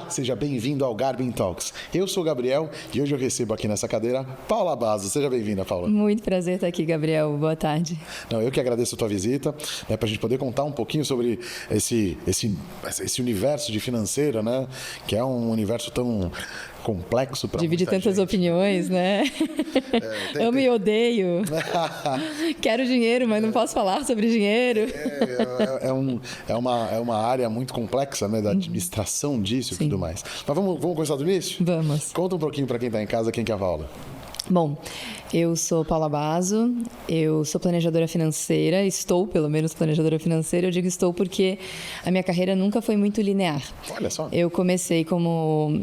Olá, seja bem-vindo ao Garvin Talks. Eu sou o Gabriel e hoje eu recebo aqui nessa cadeira Paula Basso. Seja bem-vinda, Paula. Muito prazer estar aqui, Gabriel. Boa tarde. Não, eu que agradeço a tua visita, né, para a gente poder contar um pouquinho sobre esse universo de financeiro, né, que é um universo tão complexo para divide tantas gente, opiniões, né? Amo e odeio. Quero dinheiro, mas não posso falar sobre dinheiro. É uma área muito complexa, né, da administração disso e tudo mais. Mas vamos começar do início? Vamos. Conta um pouquinho para quem está em casa quem que é a Paula. Bom, eu sou Paula Basso, eu sou planejadora financeira, estou pelo menos planejadora financeira. Eu digo estou porque a minha carreira nunca foi muito linear. Olha só. Eu comecei como...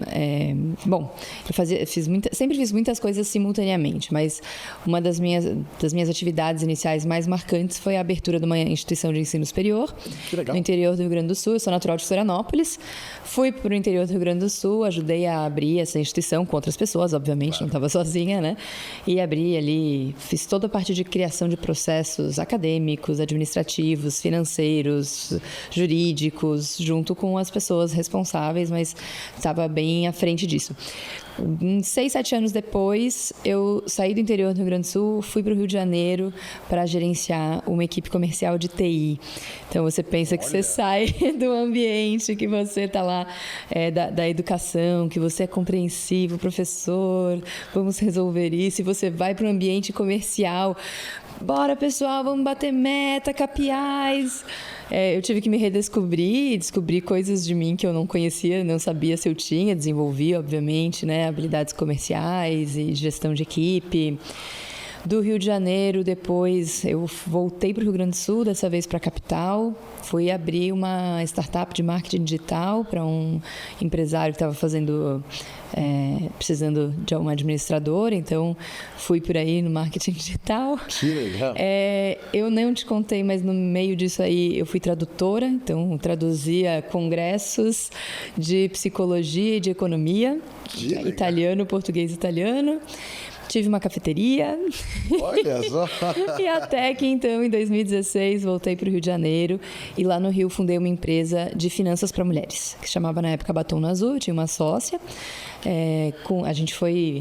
sempre fiz muitas coisas simultaneamente, mas uma das minhas atividades iniciais mais marcantes foi a abertura de uma instituição de ensino superior no interior do Rio Grande do Sul. Eu sou natural de Florianópolis, fui para o interior do Rio Grande do Sul, ajudei a abrir essa instituição com outras pessoas, obviamente, claro. Não estava sozinha, né? E abri ali, fiz toda a parte de criação de processos acadêmicos, administrativos, financeiros, jurídicos, junto com as pessoas responsáveis, mas estava bem à frente disso. 6, 7 anos depois, eu saí do interior do Rio Grande do Sul, fui para o Rio de Janeiro para gerenciar uma equipe comercial de TI. Então, você pensa que você sai do ambiente, que você está lá, da educação, que você é compreensivo, professor, vamos resolver isso, e você vai para o ambiente comercial. Bora, pessoal, vamos bater meta, KPIs. Eu tive que me redescobrir, descobrir coisas de mim que eu não conhecia, não sabia se eu tinha, desenvolvi, obviamente, né, habilidades comerciais e gestão de equipe. Do Rio de Janeiro, depois eu voltei para o Rio Grande do Sul, dessa vez para a capital. Fui abrir uma startup de marketing digital para um empresário que estava precisando de uma administradora. Então, fui por aí no marketing digital. Que legal. Eu não te contei, mas no meio disso aí eu fui tradutora. Então, traduzia congressos de psicologia e de economia. Italiano, português, italiano. Tive uma cafeteria. Olha só! E até que, então, em 2016, voltei para o Rio de Janeiro. E lá no Rio, fundei uma empresa de finanças para mulheres, que se chamava, na época, Batom no Azul. Eu tinha uma sócia.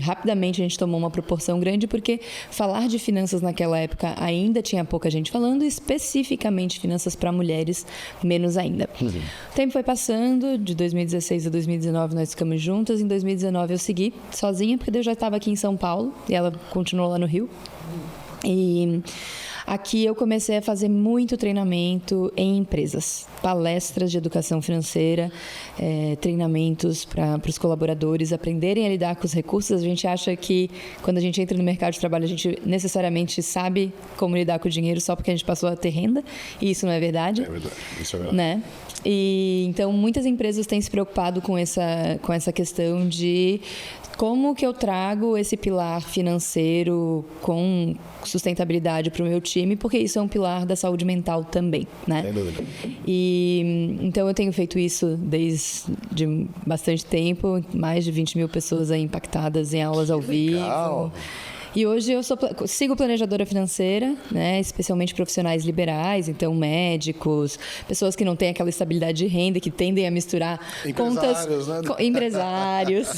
Rapidamente, a gente tomou uma proporção grande, porque falar de finanças naquela época ainda tinha pouca gente falando, especificamente finanças para mulheres, menos ainda. Uhum. O tempo foi passando, de 2016 a 2019 nós ficamos juntas. Em 2019 eu segui sozinha, porque eu já estava aqui em São Paulo e ela continuou lá no Rio. E aqui eu comecei a fazer muito treinamento em empresas, palestras de educação financeira, treinamentos para os colaboradores aprenderem a lidar com os recursos. A gente acha que quando a gente entra no mercado de trabalho, a gente necessariamente sabe como lidar com o dinheiro só porque a gente passou a ter renda, e isso não é verdade. É verdade, isso é verdade. Né? E, então, muitas empresas têm se preocupado com essa questão de como que eu trago esse pilar financeiro com sustentabilidade para o meu time, porque isso é um pilar da saúde mental também, né? Sem dúvida. E então eu tenho feito isso desde bastante tempo, mais de 20 mil pessoas aí impactadas em aulas ao vivo. E hoje eu sigo planejadora financeira, né, especialmente profissionais liberais, então médicos, pessoas que não têm aquela estabilidade de renda, que tendem a misturar empresários, empresários,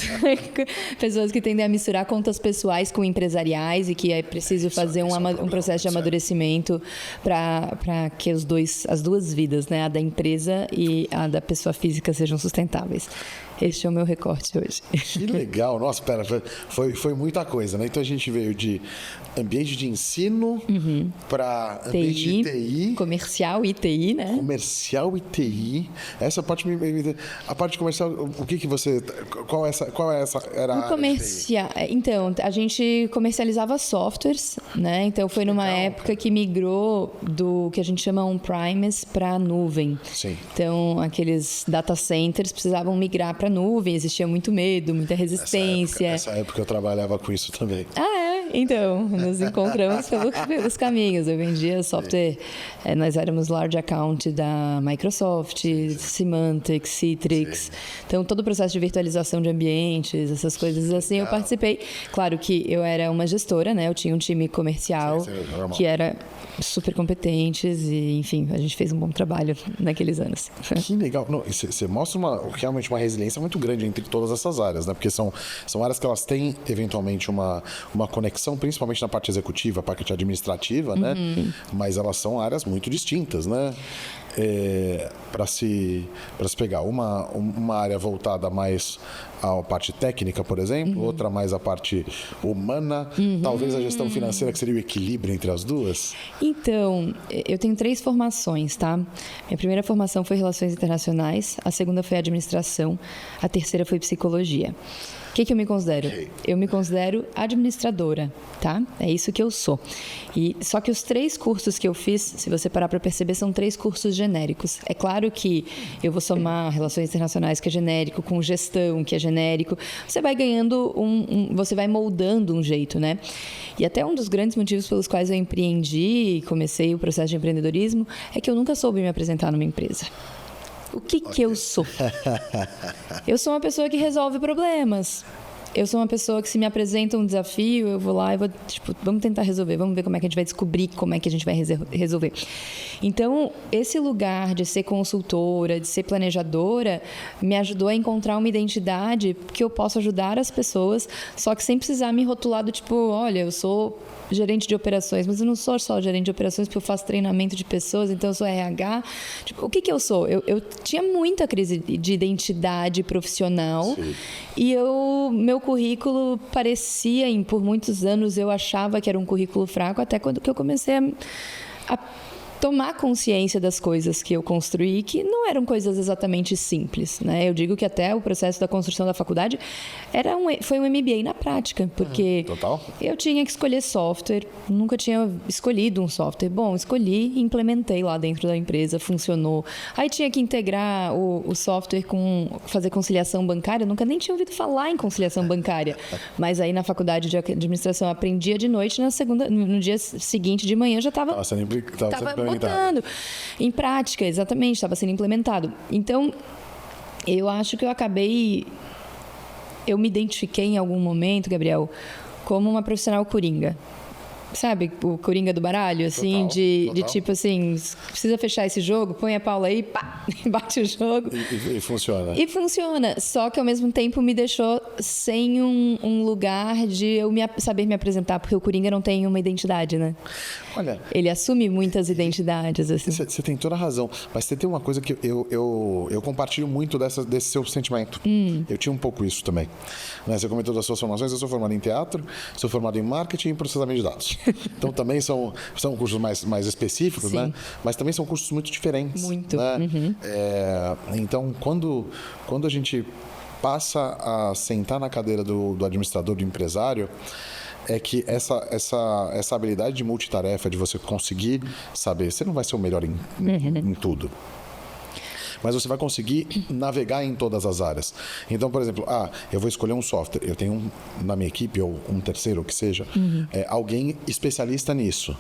pessoas que tendem a misturar contas pessoais com empresariais, e que é preciso fazer um processo de amadurecimento para que as duas vidas, né, a da empresa e a da pessoa física, sejam sustentáveis. Este é o meu recorte hoje. Que legal. Nossa, pera, foi muita coisa, né? Então a gente veio de ambiente de ensino para ambiente de TI. Comercial e TI, né? Comercial e TI. Essa parte a parte comercial, o que você... Qual era a área comercial, então, a gente comercializava softwares, né? Então foi numa época que migrou do que a gente chama on-premise para nuvem. Sim. Então, aqueles data centers precisavam migrar para nuvem, existia muito medo, muita resistência. Essa época eu trabalhava com isso também. Ah, é? Então, nos encontramos pelos caminhos. Eu vendia software, nós éramos large account da Microsoft, Symantec, Citrix. Então, todo o processo de virtualização de ambientes, essas coisas assim, eu participei. Claro que eu era uma gestora, né? Eu tinha um time comercial que era super competentes e, enfim, a gente fez um bom trabalho naqueles anos. Que legal. Você mostra realmente uma resiliência muito grande entre todas essas áreas, né? Porque são áreas que elas têm, eventualmente, uma conexão, principalmente na parte executiva, parte administrativa, né? Mas elas são áreas muito distintas, né? Para se pegar uma área voltada mais à parte técnica, por exemplo, outra mais à parte humana, talvez a gestão financeira, que seria o equilíbrio entre as duas? Então, eu tenho 3 formações, tá? Minha primeira formação foi Relações Internacionais, a segunda foi Administração, a terceira foi Psicologia. O que eu me considero? Eu me considero administradora, tá? É isso que eu sou. Só que os 3 cursos que eu fiz, se você parar para perceber, são 3 cursos genéricos. É claro que eu vou somar Relações Internacionais, que é genérico, com Gestão, que é genérico. Você vai ganhando você vai moldando um jeito, né? E até um dos grandes motivos pelos quais eu empreendi e comecei o processo de empreendedorismo é que eu nunca soube me apresentar numa empresa. O que eu sou? Eu sou uma pessoa que resolve problemas. Eu sou uma pessoa que, se me apresenta um desafio, eu vou lá e vou, vamos tentar resolver, vamos ver como é que a gente vai descobrir como é que a gente vai resolver. Então, esse lugar de ser consultora, de ser planejadora, me ajudou a encontrar uma identidade que eu posso ajudar as pessoas, só que sem precisar me rotular do olha, eu sou gerente de operações, mas eu não sou só gerente de operações porque eu faço treinamento de pessoas, então eu sou RH. O que eu sou? Eu tinha muita crise de identidade profissional. Sim. E meu currículo parecia, por muitos anos, eu achava que era um currículo fraco, até quando que eu comecei a tomar consciência das coisas que eu construí, que não eram coisas exatamente simples, né? Eu digo que até o processo da construção da faculdade foi um MBA na prática, porque eu tinha que escolher software, nunca tinha escolhido um software. Bom, escolhi e implementei lá dentro da empresa, funcionou. Aí tinha que integrar o software fazer conciliação bancária, eu nunca nem tinha ouvido falar em conciliação bancária, mas aí na faculdade de administração eu aprendia de noite, no dia seguinte de manhã já estava botando em prática, exatamente, estava sendo implementado. Então, eu acho que eu me identifiquei em algum momento, Gabriel, como uma profissional coringa. Sabe, o coringa do baralho, assim, de tipo assim, precisa fechar esse jogo, põe a Paula aí, pá, bate o jogo. E funciona. E funciona, só que ao mesmo tempo me deixou sem um lugar de eu saber me apresentar, porque o coringa não tem uma identidade, né? Olha, ele assume muitas identidades, assim. Você tem toda a razão, mas você tem uma coisa que eu compartilho muito desse seu sentimento. Eu tinha um pouco isso também. Né? Você comentou das suas formações, eu sou formado em teatro, sou formado em marketing e processamento de dados. Então também são cursos mais específicos, sim, né? Mas também são cursos muito diferentes. Muito. Né? Então, quando a gente passa a sentar na cadeira do administrador, do empresário, é que essa habilidade de multitarefa, de você conseguir saber, você não vai ser o melhor em tudo, mas você vai conseguir navegar em todas as áreas. Então, por exemplo, eu vou escolher um software, eu tenho na minha equipe, ou um terceiro, o que seja, alguém especialista nisso.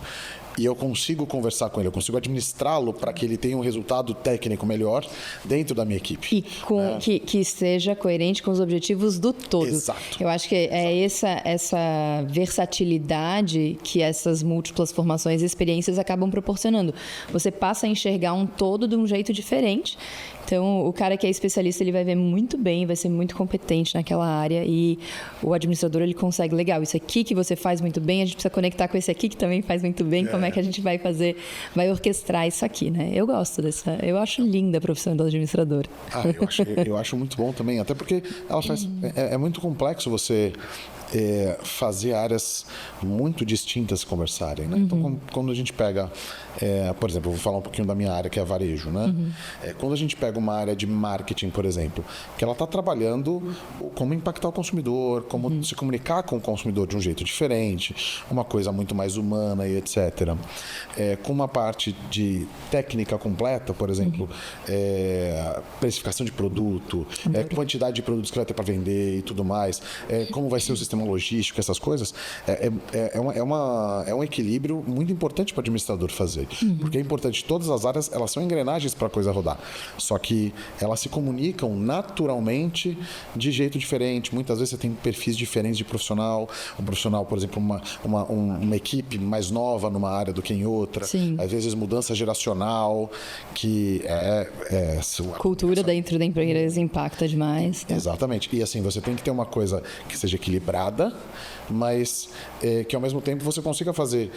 E eu consigo conversar com ele, eu consigo administrá-lo para que ele tenha um resultado técnico melhor dentro da minha equipe. E que esteja coerente com os objetivos do todo. Exato. Eu acho que é essa versatilidade que essas múltiplas formações e experiências acabam proporcionando. Você passa a enxergar um todo de um jeito diferente. Então, o cara que é especialista, ele vai ver muito bem, vai ser muito competente naquela área, e o administrador, ele consegue, legal, isso aqui que você faz muito bem, a gente precisa conectar com esse aqui que também faz muito bem, como é que a gente vai orquestrar isso aqui, né? Eu gosto eu acho linda a profissão do administrador. Eu acho muito bom também, até porque ela faz, é muito complexo você fazer áreas muito distintas conversarem, né? Então, quando a gente pega, por exemplo, eu vou falar um pouquinho da minha área, que é varejo, né? Quando a gente pega uma área de marketing, por exemplo, que ela está trabalhando como impactar o consumidor, como se comunicar com o consumidor de um jeito diferente, uma coisa muito mais humana e etc. Com uma parte de técnica completa, por exemplo, precificação de produto, quantidade de produtos que vai ter para vender e tudo mais, como vai ser o sistema operacional, logístico, essas coisas, é um equilíbrio muito importante para o administrador fazer. Porque é importante, todas as áreas, elas são engrenagens para a coisa rodar. Só que elas se comunicam naturalmente de jeito diferente. Muitas vezes você tem perfis diferentes de profissional. Um profissional, por exemplo, uma equipe mais nova numa área do que em outra. Sim. Às vezes mudança geracional, que cultura dentro da empresa impacta demais. Tá? Exatamente. E assim, você tem que ter uma coisa que seja equilibrada, mas que ao mesmo tempo você consiga fazer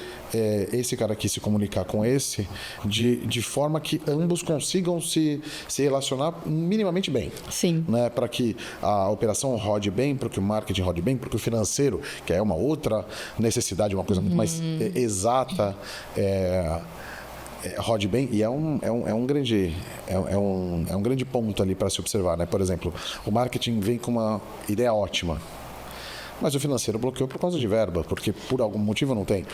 esse cara aqui se comunicar com esse de forma que ambos consigam se relacionar minimamente bem. Sim. Né? Para que a operação rode bem, para que o marketing rode bem, para que o financeiro, que é uma outra necessidade, uma coisa muito mais exata, rode bem. E é um grande ponto ali para se observar, né? Por exemplo, o marketing vem com uma ideia ótima, mas o financeiro bloqueou por causa de verba, porque por algum motivo não tem.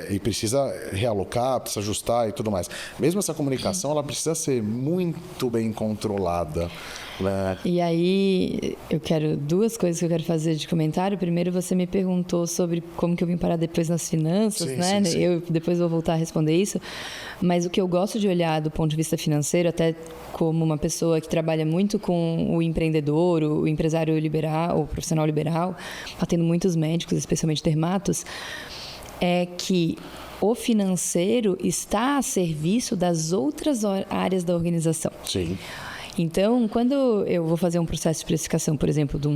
E precisa realocar, precisa ajustar e tudo mais. Mesmo essa comunicação, ela precisa ser muito bem controlada. Né? E aí, duas coisas que eu quero fazer de comentário. Primeiro, você me perguntou sobre como que eu vim parar depois nas finanças, sim, né? Sim. Eu depois vou voltar a responder isso. Mas o que eu gosto de olhar do ponto de vista financeiro, até como uma pessoa que trabalha muito com o empreendedor, o empresário liberal, o profissional liberal, atendo muitos médicos, especialmente dermatos, é que o financeiro está a serviço das outras áreas da organização. Sim. Então, quando eu vou fazer um processo de precificação, por exemplo, de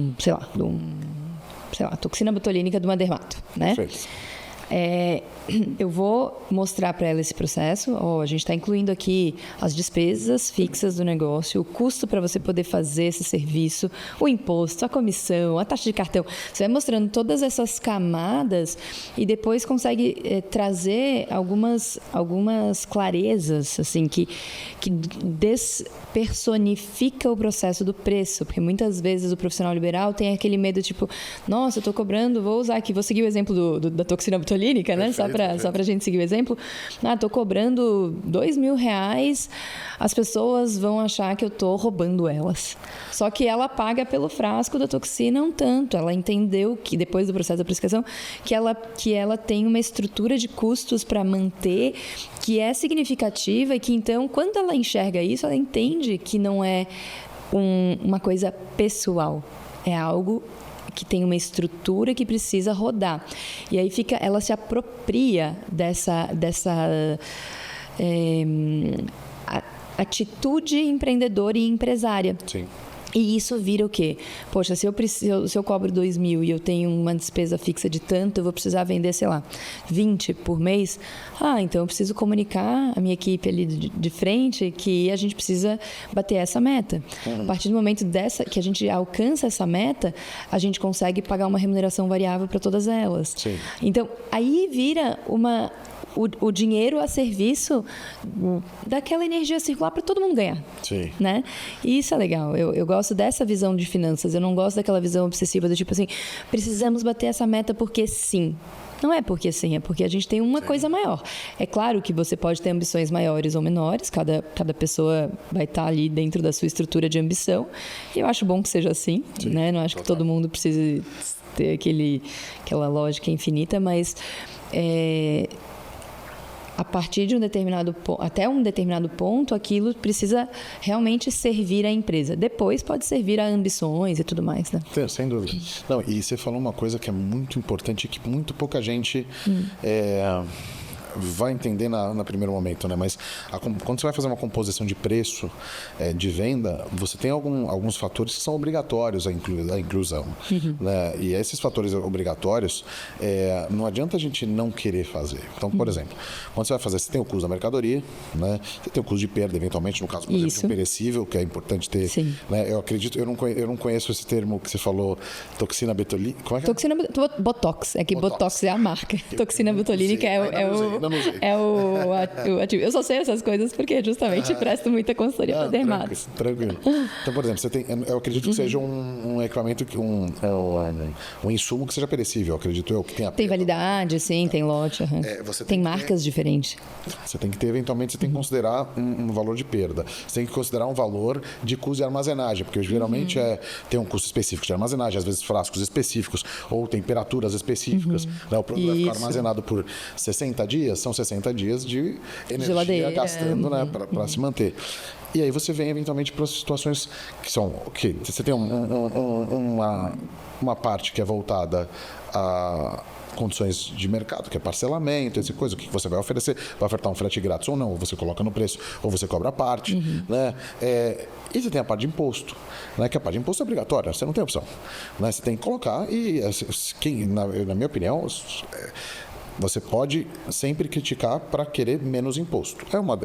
toxina botulínica de uma dermato, né? Perfeito. Eu vou mostrar para ela esse processo. A gente está incluindo aqui as despesas fixas do negócio, o custo para você poder fazer esse serviço, o imposto, a comissão, a taxa de cartão. Você vai mostrando todas essas camadas e depois consegue trazer algumas clarezas assim, que despersonifica o processo do preço, porque muitas vezes o profissional liberal tem aquele medo tipo, nossa, eu estou cobrando, vou seguir o exemplo da toxina botulínica, né? Perfeito. Só para a gente seguir o exemplo. Estou cobrando R$2.000, as pessoas vão achar que eu estou roubando elas. Só que ela paga pelo frasco da toxina um tanto. Ela entendeu que, depois do processo da precificação, que ela tem uma estrutura de custos para manter que é significativa e que, então, quando ela enxerga isso, ela entende que não é uma coisa pessoal. É algo que tem uma estrutura que precisa rodar. E aí ela se apropria dessa atitude empreendedora e empresária. Sim. E isso vira o quê? Poxa, se eu cobro 2.000 e eu tenho uma despesa fixa de tanto, eu vou precisar vender, 20 por mês. Então eu preciso comunicar a minha equipe ali de frente que a gente precisa bater essa meta. A partir do momento que a gente alcança essa meta, a gente consegue pagar uma remuneração variável para todas elas. Sim. Então, aí vira o dinheiro a serviço daquela energia circular para todo mundo ganhar. Sim. Né? E isso é legal. Eu gosto dessa visão de finanças. Eu não gosto daquela visão obsessiva do tipo assim, precisamos bater essa meta porque sim. Não é porque sim, é porque a gente tem uma coisa maior. É claro que você pode ter ambições maiores ou menores, cada pessoa vai estar ali dentro da sua estrutura de ambição. E eu acho bom que seja assim, né? Não acho que todo mundo precise ter aquela lógica infinita, mas a partir de até um determinado ponto, aquilo precisa realmente servir à empresa. Depois pode servir a ambições e tudo mais, né? Sem dúvida. Não, e você falou uma coisa que é muito importante, que muito pouca gente vai entender no primeiro momento, né? Mas quando você vai fazer uma composição de preço de venda, você tem alguns fatores que são obrigatórios à inclusão. Né? E esses fatores obrigatórios, não adianta a gente não querer fazer. Então, por exemplo, quando você vai fazer, você tem o custo da mercadoria, né? Você tem o custo de perda, eventualmente, no caso, por exemplo, de um perecível, que é importante ter. Sim. Né? Eu acredito, eu não conheço esse termo que você falou, toxina botulínica. Como é que é? Toxina Botox. É que Botox é a marca. Toxina botulínica é o Ainda não usei. É o ativo. Eu só sei essas coisas porque justamente presto muita consultoria para dermatos. Tranquilo. Então, por exemplo, você tem, eu acredito que seja um equipamento, um insumo que seja perecível, acredito eu, que tenha Tem validade, sim, tem lote. Tem marcas diferentes. Você tem que ter, eventualmente, você tem que considerar um valor de perda. Você tem que considerar um valor de custo de armazenagem, porque geralmente tem um custo específico de armazenagem, às vezes frascos específicos ou temperaturas específicas. Né? O produto vai ficar armazenado por 60 dias, são 60 dias de energia Geladeira. Gastando, né, para se manter. E aí você vem, eventualmente, para situações que são... Okay, você tem uma parte que é voltada a condições de mercado, que é parcelamento, essa coisa, o que você vai oferecer, vai ofertar um frete grátis ou não, ou você coloca no preço, ou você cobra a parte, né? E você tem a parte de imposto, né? Que a parte de imposto é obrigatória, você não tem opção, né? Você tem que colocar e, na minha opinião, você pode sempre criticar para querer menos imposto. É uma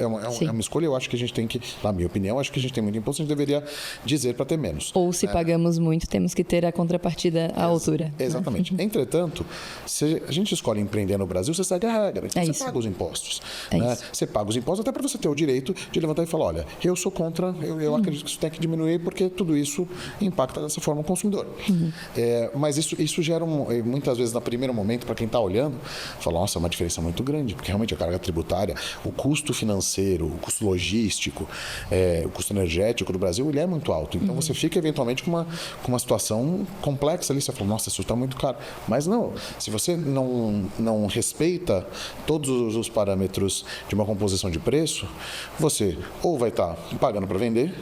escolha, eu acho que a gente tem que, na minha opinião, acho que a gente tem muito imposto, a gente deveria dizer para ter menos. Ou se pagamos muito, temos que ter a contrapartida à altura. Exatamente. Entretanto, se a gente escolhe empreender no Brasil, você segue a regra. Então você paga os impostos. Né? Você paga os impostos até para você ter o direito de levantar e falar, olha, eu sou contra, eu acredito que isso tem que diminuir porque tudo isso impacta dessa forma o consumidor. Mas isso gera, muitas vezes, no primeiro momento, para quem está olhando, fala, nossa, é uma diferença muito grande, porque realmente a carga tributária, o custo financeiro, o custo logístico, o custo energético do Brasil, ele é muito alto. Então você fica eventualmente com uma situação complexa ali, você fala, nossa, isso está muito caro. Mas não, se você não respeita todos os parâmetros de uma composição de preço, você ou vai estar pagando para vender,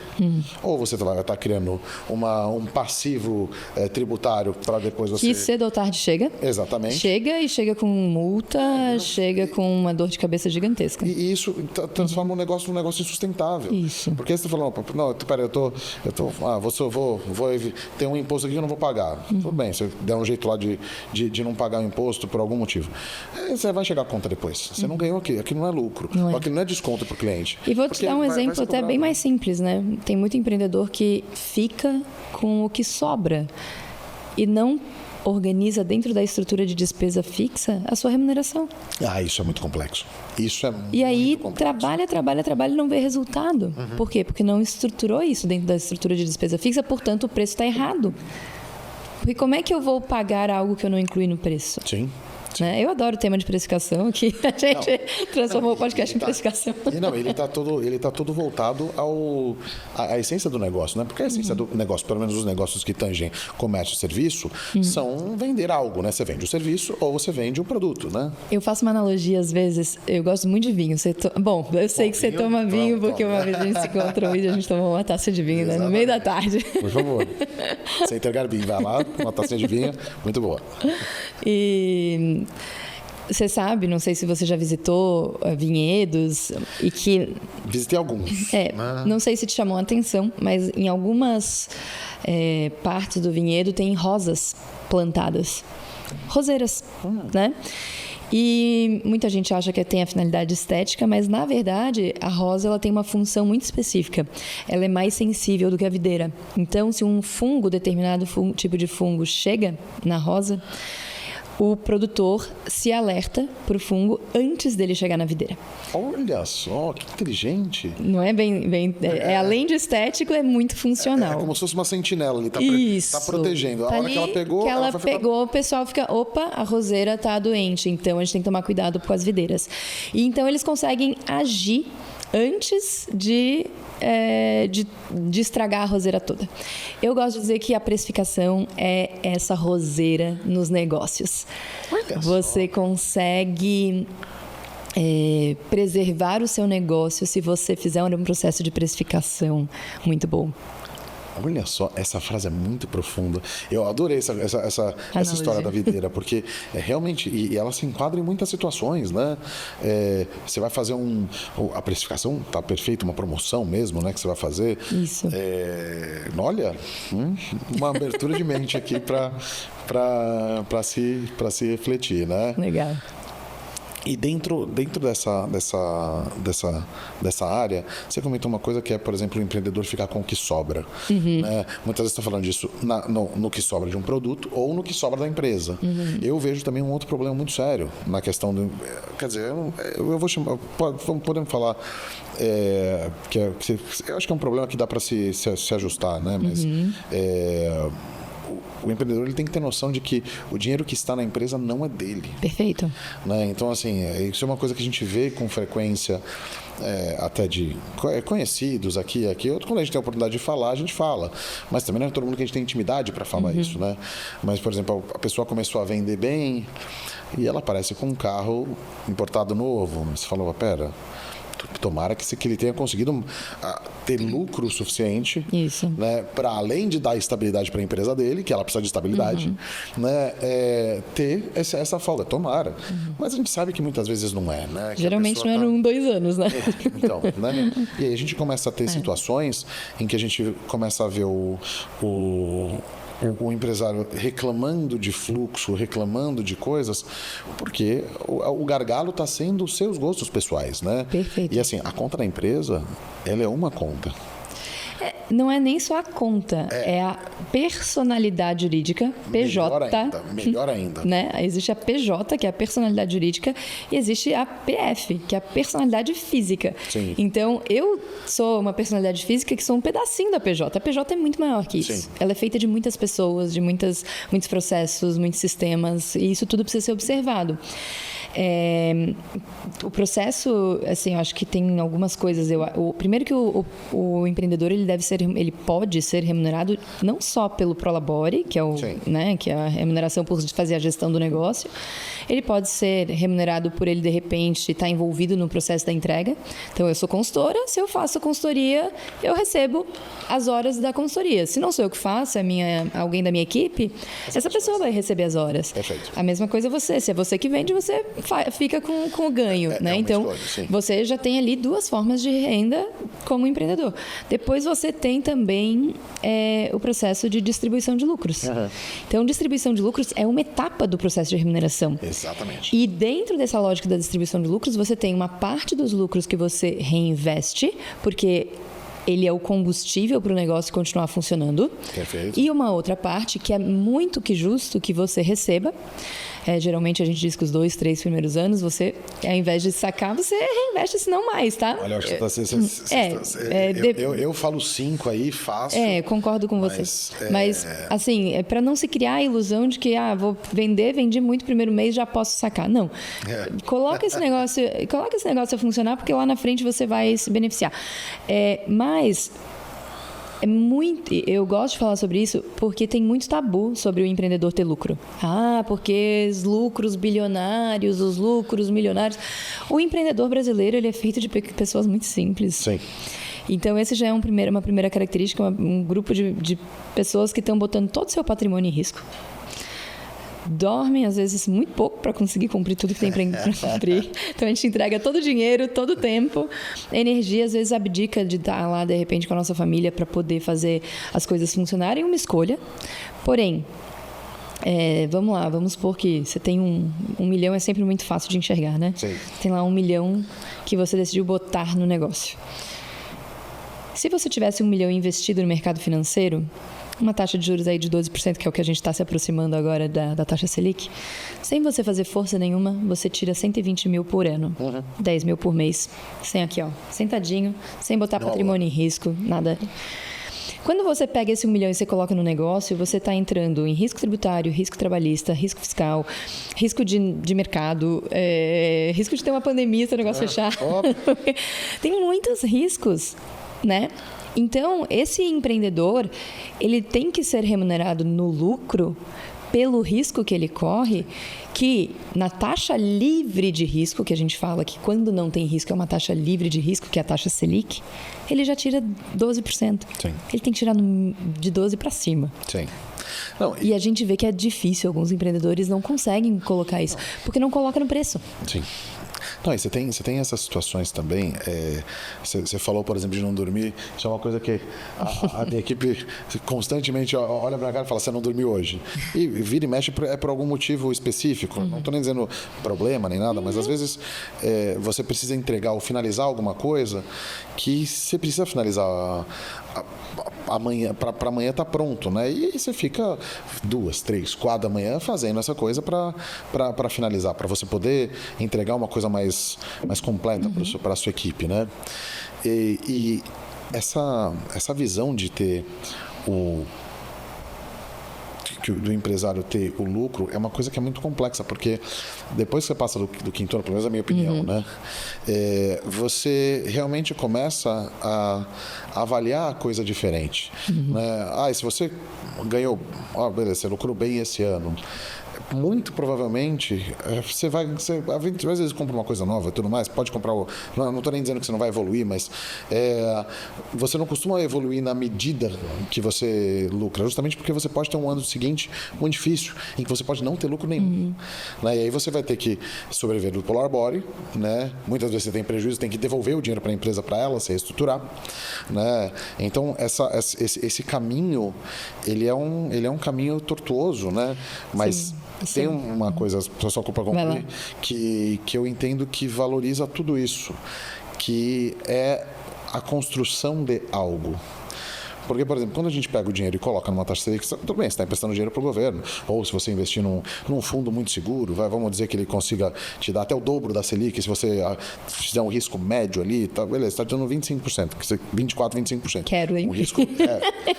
ou você vai estar criando um passivo tributário para depois você... Que cedo ou tarde chega. Exatamente. Chega com multa, chega com uma dor de cabeça gigantesca. E isso transforma um negócio num negócio insustentável. Isso. Porque você falou, não, peraí, tem um imposto aqui que eu não vou pagar. Tudo bem, você der um jeito lá de não pagar o imposto por algum motivo. Você vai chegar a conta depois. Você não ganhou aqui, aqui não é lucro. Aqui não é desconto para o cliente. E vou te dar um exemplo até bem mais simples, né? Tem muito empreendedor que fica com o que sobra e não organiza dentro da estrutura de despesa fixa a sua remuneração. Isso é muito complexo. E aí trabalha e não vê resultado. Por quê? Porque não estruturou isso dentro da estrutura de despesa fixa, portanto o preço está errado. Porque como é que eu vou pagar algo que eu não incluí no preço? Sim. Né? Eu adoro o tema de precificação, que a gente transformou o podcast em precificação. Ele está todo voltado à essência do negócio, né? Porque a essência do negócio, pelo menos os negócios que tangem comércio e serviço, são vender algo, né? Você vende um serviço ou você vende um produto, né? Eu faço uma analogia, às vezes, eu gosto muito de vinho. Bom, eu sei que você toma vinho, porque uma vez a gente se encontrou e a gente tomou uma taça de vinho, né? No meio da tarde. Por favor. Sem entregar vinho, vai lá, uma tacinha de vinho, muito boa. E você sabe, não sei se você já visitou vinhedos e que... Visitei alguns. Não sei se te chamou a atenção, mas em algumas partes do vinhedo tem rosas plantadas. Roseiras, né? E muita gente acha que tem a finalidade estética, mas na verdade a rosa ela tem uma função muito específica. Ela é mais sensível do que a videira. Então, se um determinado tipo de fungo chega na rosa, o produtor se alerta para o fungo antes dele chegar na videira. Olha só, que inteligente. Não é além de estético, é muito funcional. É como se fosse uma sentinela ali, tá protegendo. A hora ali, que ela pegou, o pessoal fica, opa, a roseira está doente, então a gente tem que tomar cuidado com as videiras. E então eles conseguem agir antes de estragar a roseira toda. Eu gosto de dizer que a precificação é essa roseira nos negócios. Você consegue preservar o seu negócio se você fizer um processo de precificação muito bom. Olha só, essa frase é muito profunda. Eu adorei essa história da videira, porque realmente, e ela se enquadra em muitas situações, né? Você vai fazer a precificação está perfeita, uma promoção mesmo, né? Que você vai fazer. Isso. Olha, uma abertura de mente aqui para se refletir, né? Legal. E dentro dessa área, você comentou uma coisa que é, por exemplo, o empreendedor ficar com o que sobra. Né? Muitas vezes está falando disso no que sobra de um produto ou no que sobra da empresa. Eu vejo também um outro problema muito sério na questão do... Quer dizer, eu vou chamar... Podemos falar... eu acho que é um problema que dá para se ajustar, né? Mas... O empreendedor ele tem que ter noção de que o dinheiro que está na empresa não é dele. Perfeito. Né? Então, assim, isso é uma coisa que a gente vê com frequência, até de conhecidos aqui e aqui. Quando a gente tem a oportunidade de falar, a gente fala. Mas também não é todo mundo que a gente tem intimidade para falar isso, né? Mas, por exemplo, a pessoa começou a vender bem e ela aparece com um carro importado novo. Você falou, pera... Tomara que ele tenha conseguido ter lucro suficiente, né, para além de dar estabilidade para a empresa dele, que ela precisa de estabilidade, né, ter essa folga. Tomara. Mas a gente sabe que muitas vezes não é. Né, geralmente não é 1, 2 anos, né? Então, né? E aí a gente começa a ter situações em que a gente começa a ver o empresário reclamando de fluxo, reclamando de coisas, porque o gargalo está sendo os seus gostos pessoais, né? Perfeito. E assim, a conta da empresa, ela é uma conta. Não é nem só a conta, é a personalidade jurídica, PJ. Melhor ainda. Né? Existe a PJ, que é a personalidade jurídica, e existe a PF, que é a personalidade física. Sim. Então, eu sou uma personalidade física que sou um pedacinho da PJ. A PJ é muito maior que isso. Sim. Ela é feita de muitas pessoas, de muitos processos, muitos sistemas, e isso tudo precisa ser observado. O processo, assim, eu acho que tem algumas coisas. Primeiro que o empreendedor ele pode ser remunerado não só pelo Prolabore, que é que é a remuneração por fazer a gestão do negócio. Ele pode ser remunerado por ele, de repente, estar envolvido no processo da entrega. Então, eu sou consultora, se eu faço a consultoria, eu recebo as horas da consultoria. Se não sou eu que faço, alguém da minha equipe, essa pessoa vai receber as horas. Perfeito. A mesma coisa você. Se é você que vende, você fica com o ganho, né? Então, você já tem ali 2 formas de renda como empreendedor. Depois você tem também o processo de distribuição de lucros. Então, distribuição de lucros é uma etapa do processo de remuneração. Exatamente. E dentro dessa lógica da distribuição de lucros, você tem uma parte dos lucros que você reinveste, porque ele é o combustível para o negócio continuar funcionando. Perfeito. E uma outra parte que é muito que justo que você receba. Geralmente a gente diz que os 2, 3 primeiros anos, você, ao invés de sacar, você reinveste, se não mais, tá? Olha, eu acho que eu falo 5 aí, fácil. Concordo com você. Mas assim, para não se criar a ilusão de que, vou vendi muito primeiro mês, já posso sacar. Não. Coloca esse negócio a funcionar, porque lá na frente você vai se beneficiar. Mas... eu gosto de falar sobre isso porque tem muito tabu sobre o empreendedor ter lucro. Porque os lucros bilionários, os lucros milionários. O empreendedor brasileiro, ele é feito de pessoas muito simples. Sim. Então, esse já é uma primeira característica, um grupo de pessoas que estão botando todo o seu patrimônio em risco. Dormem, às vezes, muito pouco para conseguir cumprir tudo que tem para cumprir. Então, a gente entrega todo o dinheiro, todo o tempo. A energia, às vezes, abdica de estar lá, de repente, com a nossa família para poder fazer as coisas funcionarem. Uma escolha. Porém, vamos lá, vamos supor que você tem 1 milhão, é sempre muito fácil de enxergar, né? Sim. Tem lá 1 milhão que você decidiu botar no negócio. Se você tivesse 1 milhão investido no mercado financeiro, uma taxa de juros aí de 12%, que é o que a gente está se aproximando agora da taxa Selic, sem você fazer força nenhuma, você tira 120 mil por ano, 10 mil por mês, sentadinho, sem botar patrimônio em risco, nada. Quando você pega esse 1 milhão e você coloca no negócio, você está entrando em risco tributário, risco trabalhista, risco fiscal, risco de mercado, risco de ter uma pandemia se o negócio fechar. Tem muitos riscos, né? Então, esse empreendedor, ele tem que ser remunerado no lucro pelo risco que ele corre, que na taxa livre de risco, que a gente fala que quando não tem risco é uma taxa livre de risco, que é a taxa Selic, ele já tira 12%. Sim. Ele tem que tirar de 12 para cima. Sim. E a gente vê que é difícil, alguns empreendedores não conseguem colocar isso, porque não coloca no preço. Sim. Não, e você tem essas situações também. Você falou, por exemplo, de não dormir. Isso é uma coisa que a minha equipe constantemente olha pra cá e fala: você não dormiu hoje. E vira e mexe por algum motivo específico. Não estou nem dizendo problema nem nada, mas às vezes você precisa entregar ou finalizar alguma coisa que você precisa finalizar amanhã, para amanhã estar pronto, né? E aí você fica 2, 3, 4 da manhã fazendo essa coisa para finalizar, para você poder entregar uma coisa mais completa para a sua equipe, né? E essa visão de ter do empresário ter o lucro é uma coisa que é muito complexa, porque depois que você passa do quinto ano, pelo menos é a minha opinião, né? Você realmente começa a avaliar a coisa diferente. Né? E se você ganhou, beleza, você lucrou bem esse ano, muito provavelmente você às vezes compra uma coisa nova e tudo mais, pode comprar não estou nem dizendo que você não vai evoluir, mas você não costuma evoluir na medida que você lucra, justamente porque você pode ter um ano seguinte muito difícil, em que você pode não ter lucro nenhum, né? E aí você vai ter que sobreviver do Polar Body, né? Muitas vezes você tem prejuízo, tem que devolver o dinheiro para a empresa, para ela se reestruturar, né? Então esse caminho ele é um caminho tortuoso, né? Mas tem uma coisa, só para concluir, que eu entendo que valoriza tudo isso, que é a construção de algo. Porque, por exemplo, quando a gente pega o dinheiro e coloca numa taxa Selic, tudo bem, você está emprestando dinheiro para o governo. Ou se você investir num fundo muito seguro, vamos dizer que ele consiga te dar até o dobro da Selic, se você fizer um risco médio ali, tá, beleza, você está dando 25%, 24%, 25%. Quero, hein? O risco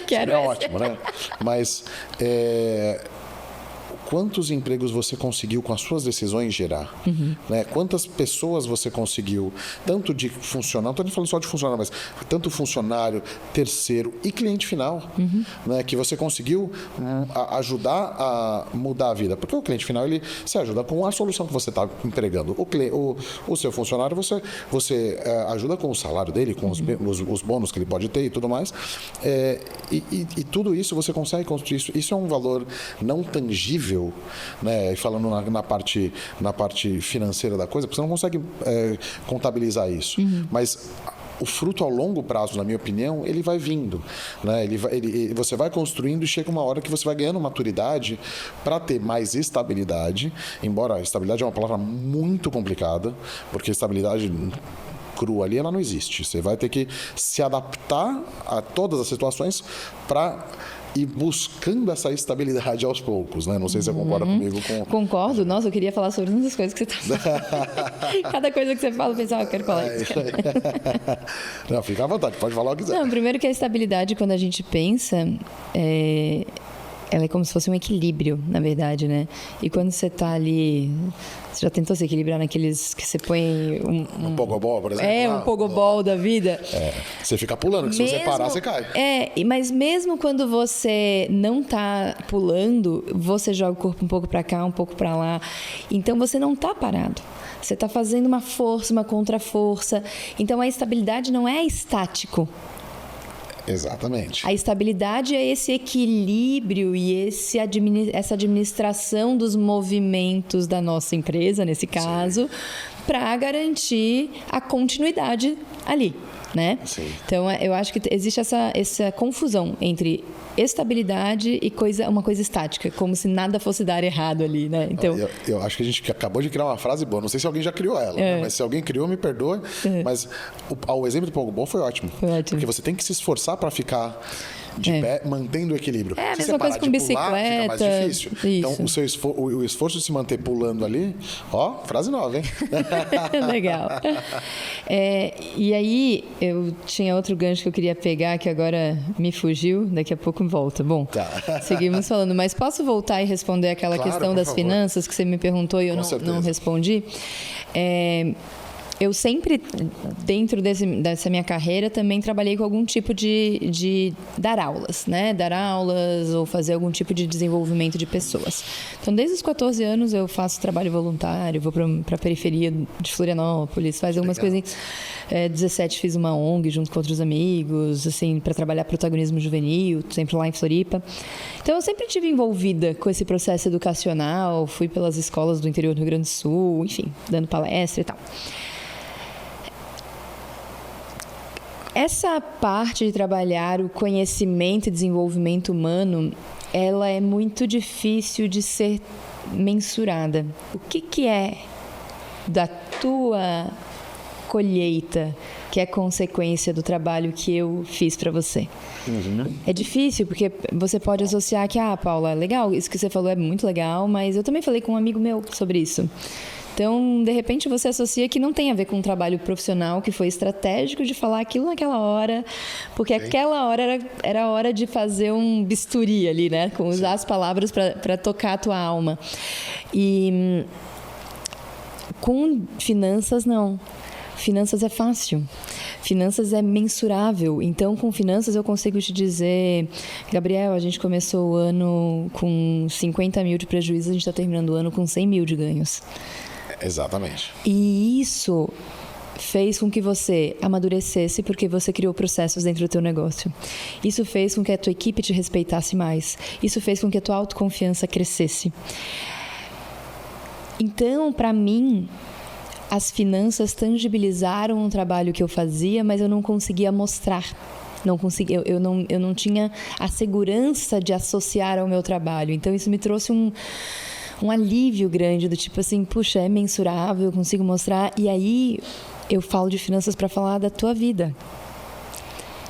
Quero é ótimo, né? Mas quantos empregos você conseguiu com as suas decisões gerar? Né? Quantas pessoas você conseguiu, tanto de funcionário, não estou falando só de funcionário, mas tanto funcionário, terceiro e cliente final, né? Que você conseguiu ajudar a mudar a vida. Porque o cliente final, ele se ajuda com a solução que você está entregando. O seu funcionário, você ajuda com o salário dele, com os bônus que ele pode ter e tudo mais. E tudo isso você consegue construir. Isso é um valor não tangível, né? Falando na parte financeira da coisa, porque você não consegue contabilizar isso. Mas o fruto ao longo prazo, na minha opinião, ele vai vindo, né? Você vai construindo e chega uma hora que você vai ganhando maturidade para ter mais estabilidade, embora a estabilidade é uma palavra muito complicada, porque estabilidade crua ali, ela não existe. Você vai ter que se adaptar a todas as situações para ir buscando essa estabilidade aos poucos, né? Não sei se você concorda comigo. Concordo. Nossa, eu queria falar sobre todas as coisas que você está falando. Cada coisa que você fala, eu penso, eu quero falar isso. Não, fica à vontade, pode falar o que quiser. Não, primeiro que a estabilidade, quando a gente pensa, ela é como se fosse um equilíbrio, na verdade, né? E quando você está ali... Você já tentou se equilibrar naqueles que você põe... Um pogobol, por exemplo? Um pogobol da vida. Você fica pulando, que se você parar, você cai. Mas mesmo quando você não está pulando, você joga o corpo um pouco para cá, um pouco para lá. Então, você não está parado. Você está fazendo uma força, uma contra-força. Então, a estabilidade não é estático. Exatamente. A estabilidade é esse equilíbrio e essa administração dos movimentos da nossa empresa, nesse caso, para garantir a continuidade ali, né? Sim. Então, eu acho que existe essa confusão entre estabilidade e uma coisa estática, como se nada fosse dar errado ali, né? Então, eu acho que a gente acabou de criar uma frase boa, não sei se alguém já criou ela, né? Mas se alguém criou, me perdoe, mas o exemplo do pogobol foi ótimo. Porque você tem que se esforçar para ficar de pé, mantendo o equilíbrio. A mesma coisa com bicicleta. Fica mais difícil. Isso. Então, o esforço de se manter pulando ali, frase nova, hein? Legal. E aí, eu tinha outro gancho que eu queria pegar, que agora me fugiu, daqui a pouco volta. Bom, seguimos falando, mas posso voltar e responder aquela questão das finanças que você me perguntou e eu não respondi? eu sempre, dentro dessa minha carreira, também trabalhei com algum tipo de dar aulas, né? Dar aulas ou fazer algum tipo de desenvolvimento de pessoas. Então, desde os 14 anos, eu faço trabalho voluntário, vou para a periferia de Florianópolis, faço algumas coisinhas. 17 fiz uma ONG junto com outros amigos, assim, para trabalhar protagonismo juvenil, sempre lá em Floripa. Então, eu sempre estive envolvida com esse processo educacional, fui pelas escolas do interior do Rio Grande do Sul, enfim, dando palestra e tal. Essa parte de trabalhar o conhecimento e desenvolvimento humano, ela é muito difícil de ser mensurada. O que é da tua colheita que é consequência do trabalho que eu fiz para você? Uhum. É difícil, porque você pode associar que, Paula, legal, isso que você falou é muito legal, mas eu também falei com um amigo meu sobre isso. Então, de repente, você associa que não tem a ver com um trabalho profissional, que foi estratégico de falar aquilo naquela hora, porque aquela hora era a hora de fazer um bisturi ali, né? Com usar as palavras para tocar a tua alma. E com finanças, não. Finanças é fácil. Finanças é mensurável. Então, com finanças, eu consigo te dizer, Gabriel, a gente começou o ano com 50 mil de prejuízo, a gente está terminando o ano com 100 mil de ganhos. Exatamente. E isso fez com que você amadurecesse porque você criou processos dentro do teu negócio. Isso fez com que a tua equipe te respeitasse mais. Isso fez com que a tua autoconfiança crescesse. Então, para mim, as finanças tangibilizaram um trabalho que eu fazia, mas eu não conseguia mostrar. Não conseguia, eu não tinha a segurança de associar ao meu trabalho. Então, isso me trouxe um alívio grande, do tipo assim, puxa, é mensurável, eu consigo mostrar. E aí eu falo de finanças para falar da tua vida.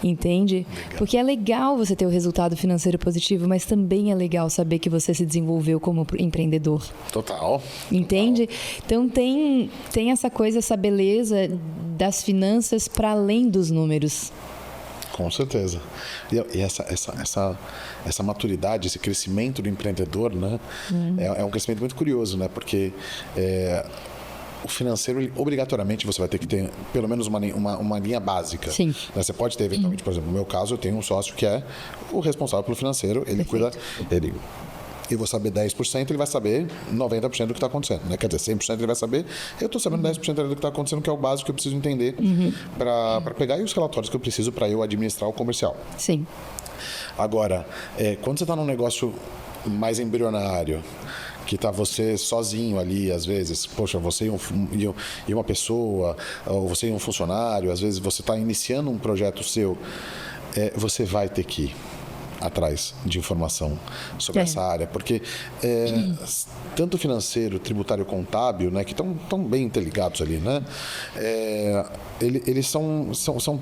Entende? Legal. Porque é legal você ter o resultado financeiro positivo, mas também é legal saber que você se desenvolveu como empreendedor. Total. Entende? Então tem essa coisa, essa beleza das finanças para além dos números. Com certeza. E essa maturidade, esse crescimento do empreendedor, né? É um crescimento muito curioso, né? Porque o financeiro, obrigatoriamente, você vai ter que ter pelo menos uma linha básica. Sim. Né? Você pode ter, eventualmente, por exemplo, no meu caso, eu tenho um sócio que é o responsável pelo financeiro, ele cuida... Eu vou saber 10%, ele vai saber 90% do que está acontecendo. Né? Quer dizer, 100% ele vai saber, eu estou sabendo 10% do que está acontecendo, que é o básico que eu preciso entender para pegar e os relatórios que eu preciso para eu administrar o comercial. Sim. Agora, quando você está num negócio mais embrionário, que está você sozinho ali, às vezes, poxa, você e uma pessoa, ou você e um funcionário, às vezes você está iniciando um projeto seu, você vai ter que ir atrás de informação sobre essa área, porque tanto financeiro, tributário, contábil, né, que estão bem interligados ali, né, eles são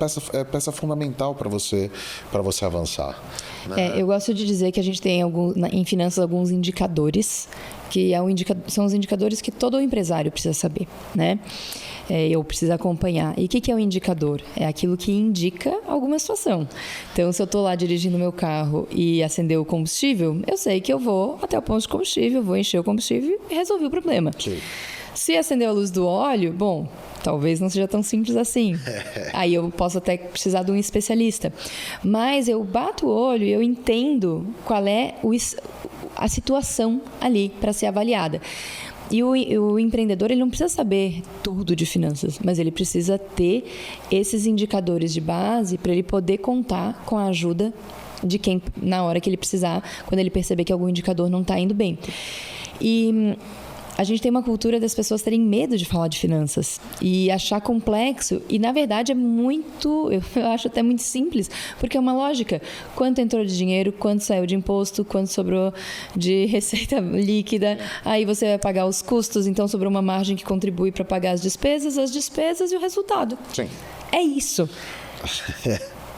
peça fundamental para você avançar. Né? Eu gosto de dizer que a gente tem em finanças alguns indicadores, que são os indicadores que todo empresário precisa saber, né? Eu preciso acompanhar. E o que é um indicador? É aquilo que indica alguma situação. Então, se eu estou lá dirigindo meu carro e acender o combustível, eu sei que eu vou até o ponto de combustível, vou encher o combustível e resolver o problema. Sim. Se acender a luz do óleo, bom, talvez não seja tão simples assim. Aí eu posso até precisar de um especialista. Mas eu bato o olho e eu entendo qual é a situação ali para ser avaliada. E o empreendedor, ele não precisa saber tudo de finanças, mas ele precisa ter esses indicadores de base para ele poder contar com a ajuda de quem, na hora que ele precisar, quando ele perceber que algum indicador não está indo bem. E a gente tem uma cultura das pessoas terem medo de falar de finanças e achar complexo. E, na verdade, é muito... Eu acho até muito simples, porque é uma lógica. Quanto entrou de dinheiro, quanto saiu de imposto, quanto sobrou de receita líquida. Aí você vai pagar os custos, então sobrou uma margem que contribui para pagar as despesas e o resultado. Sim. É isso.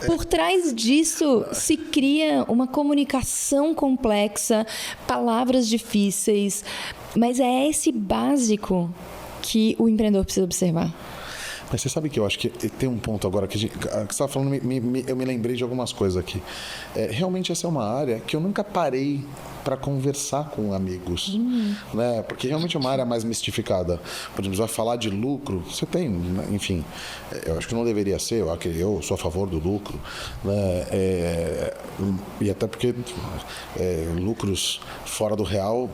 Por trás disso se cria uma comunicação complexa, palavras difíceis, mas é esse básico que o empreendedor precisa observar. Mas você sabe que eu acho que tem um ponto agora que que você estava falando, eu me lembrei de algumas coisas aqui. Realmente essa é uma área que eu nunca parei para conversar com amigos, né? Porque realmente é uma área mais mistificada. Por exemplo, você vai falar de lucro, você tem, enfim, eu acho que não deveria ser, eu sou a favor do lucro, né? E até porque lucros fora do real,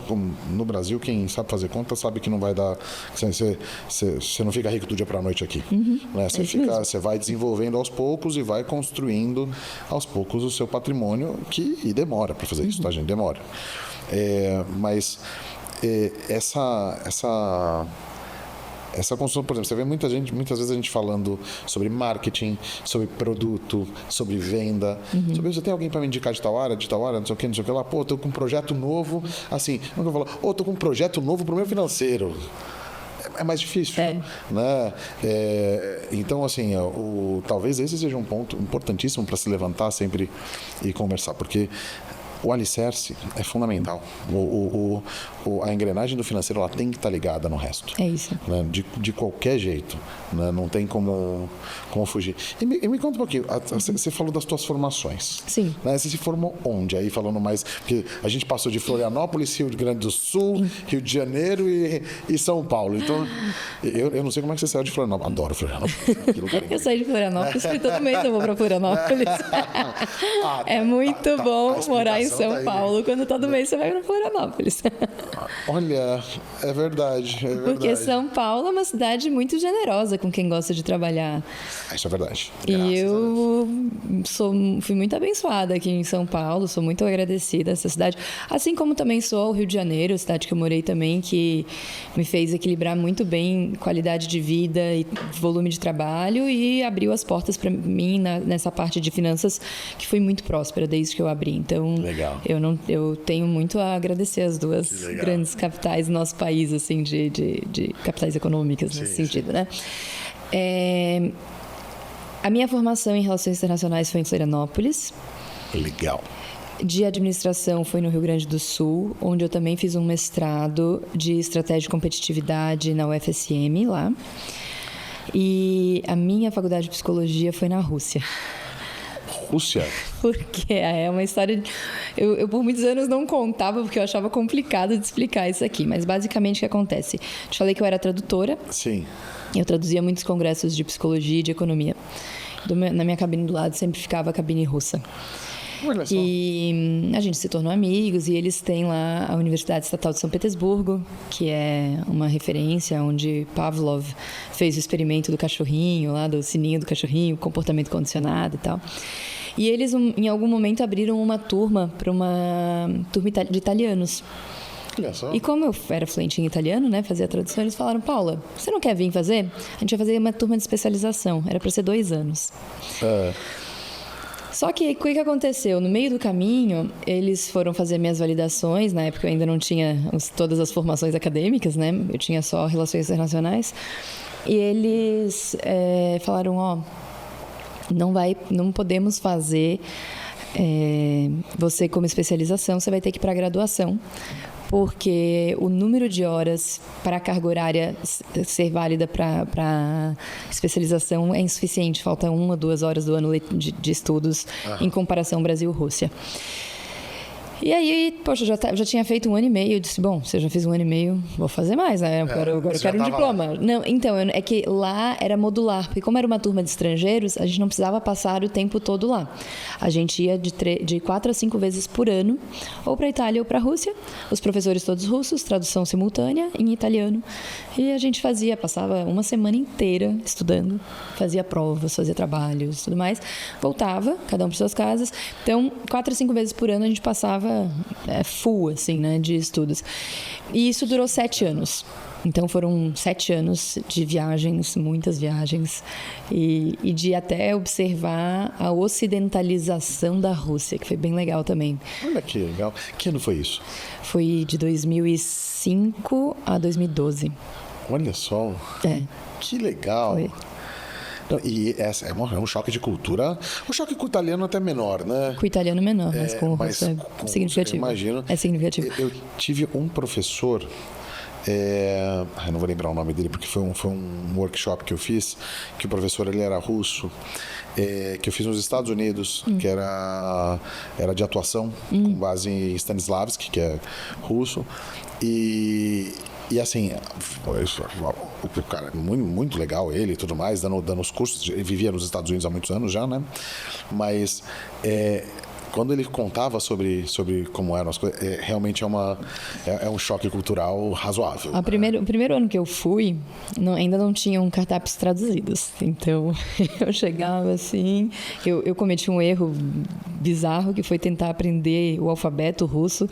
no Brasil, quem sabe fazer conta sabe que não vai dar, você não fica rico do dia para a noite aqui, né? Você vai desenvolvendo aos poucos e vai construindo aos poucos o seu patrimônio, e demora para fazer isso, tá, gente? Demora. Mas essa construção, por exemplo, você vê muitas vezes a gente falando sobre marketing, sobre produto, sobre venda, sobre você tem alguém para me indicar de tal área, não sei o que lá, pô, tô com um projeto novo, assim, nunca falo, tô com um projeto novo pro meu financeiro. É mais difícil, né? Então, assim, talvez esse seja um ponto importantíssimo para se levantar sempre e conversar, porque o alicerce é fundamental. A engrenagem do financeiro, ela tem que estar ligada no resto. É isso. Né? De qualquer jeito. Né? Não tem como fugir. E me conta um pouquinho. Você falou das suas formações. Sim. Né? Você se formou onde? Aí falando mais... Porque a gente passou de Florianópolis, Rio Grande do Sul, Rio de Janeiro e São Paulo. Então, eu não sei como é que você saiu de Florianópolis. Adoro Florianópolis. Eu saí de Florianópolis porque todo mês eu vou para Florianópolis. É muito bom morar em São Paulo quando todo mês você vai para Florianópolis. Olha, é verdade. Porque São Paulo é uma cidade muito generosa com quem gosta de trabalhar. Isso é verdade. E eu fui muito abençoada aqui em São Paulo, sou muito agradecida a essa cidade. Assim como também sou ao Rio de Janeiro, cidade que eu morei também, que me fez equilibrar muito bem qualidade de vida e volume de trabalho e abriu as portas para mim nessa parte de finanças que foi muito próspera desde que eu abri. Então, legal. Eu tenho muito a agradecer as duas grandes capitais do nosso país, assim, de capitais econômicas nesse sentido, né? A minha formação em Relações Internacionais foi em Florianópolis. Legal. De administração foi no Rio Grande do Sul, onde eu também fiz um mestrado de estratégia de competitividade na UFSM, lá. E a minha faculdade de psicologia foi na Rússia. Rússia? Porque é uma história... Eu por muitos anos não contava, porque eu achava complicado de explicar isso aqui. Mas, basicamente, o que acontece? Te falei que eu era tradutora. Sim. Eu traduzia muitos congressos de psicologia e de economia. Na minha cabine do lado sempre ficava a cabine russa. Olha só. E a gente se tornou amigos e eles têm lá a Universidade Estatal de São Petersburgo, que é uma referência onde Pavlov fez o experimento do cachorrinho, lá do sininho do cachorrinho, comportamento condicionado e tal. E eles, em algum momento, abriram uma turma para uma turma de italianos. Olha só. E como eu era fluente em italiano, né, fazia a tradução, eles falaram: Paula, você não quer vir fazer? A gente vai fazer uma turma de especialização. Era para ser 2 anos. Só que o que aconteceu? No meio do caminho, eles foram fazer minhas validações. Na época eu ainda não tinha todas as formações acadêmicas, né? Eu tinha só relações internacionais. E eles falaram: não podemos fazer você como especialização, você vai ter que ir para a graduação, porque o número de horas para a carga horária ser válida para especialização é insuficiente. Falta 1 ou 2 horas do ano de estudos em comparação Brasil-Rússia. E aí, poxa, já tinha feito 1 ano e meio. Eu disse: bom, se eu já fiz 1 ano e meio, vou fazer mais, né? Agora eu quero um diploma. Não, então, é que lá era modular, porque como era uma turma de estrangeiros, a gente não precisava passar o tempo todo lá. A gente ia de 4 a 5 vezes por ano, ou para a Itália ou para a Rússia. Os professores todos russos, tradução simultânea em italiano. E a gente passava uma semana inteira estudando, fazia provas, fazia trabalhos, tudo mais. Voltava, cada um para suas casas. Então, 4 a 5 vezes por ano a gente passava full, assim, né, de estudos. E isso durou 7 anos. Então foram 7 anos de viagens, muitas viagens, e de até observar a ocidentalização da Rússia, que foi bem legal também. Olha que legal. Que ano foi isso? Foi de 2005 a 2012. Olha só. Que legal. Foi. E essa é um choque de cultura. O choque com o italiano até menor, né? Com o italiano menor, mas com o russo é significativo. Imagino. É significativo. Eu tive um professor Eu não vou lembrar o nome dele, porque foi um workshop que eu fiz, que o professor ele era russo, que eu fiz nos Estados Unidos, que era de atuação, com base em Stanislavski, que é russo. E assim, o cara, muito legal ele e tudo mais, dando os cursos. Ele vivia nos Estados Unidos há muitos anos já, né? Mas quando ele contava sobre como eram as coisas, realmente é um choque cultural razoável. O primeiro ano que eu fui, ainda não tinham cardápios traduzidos. Então, eu chegava assim... Eu cometi um erro bizarro, que foi tentar aprender o alfabeto russo.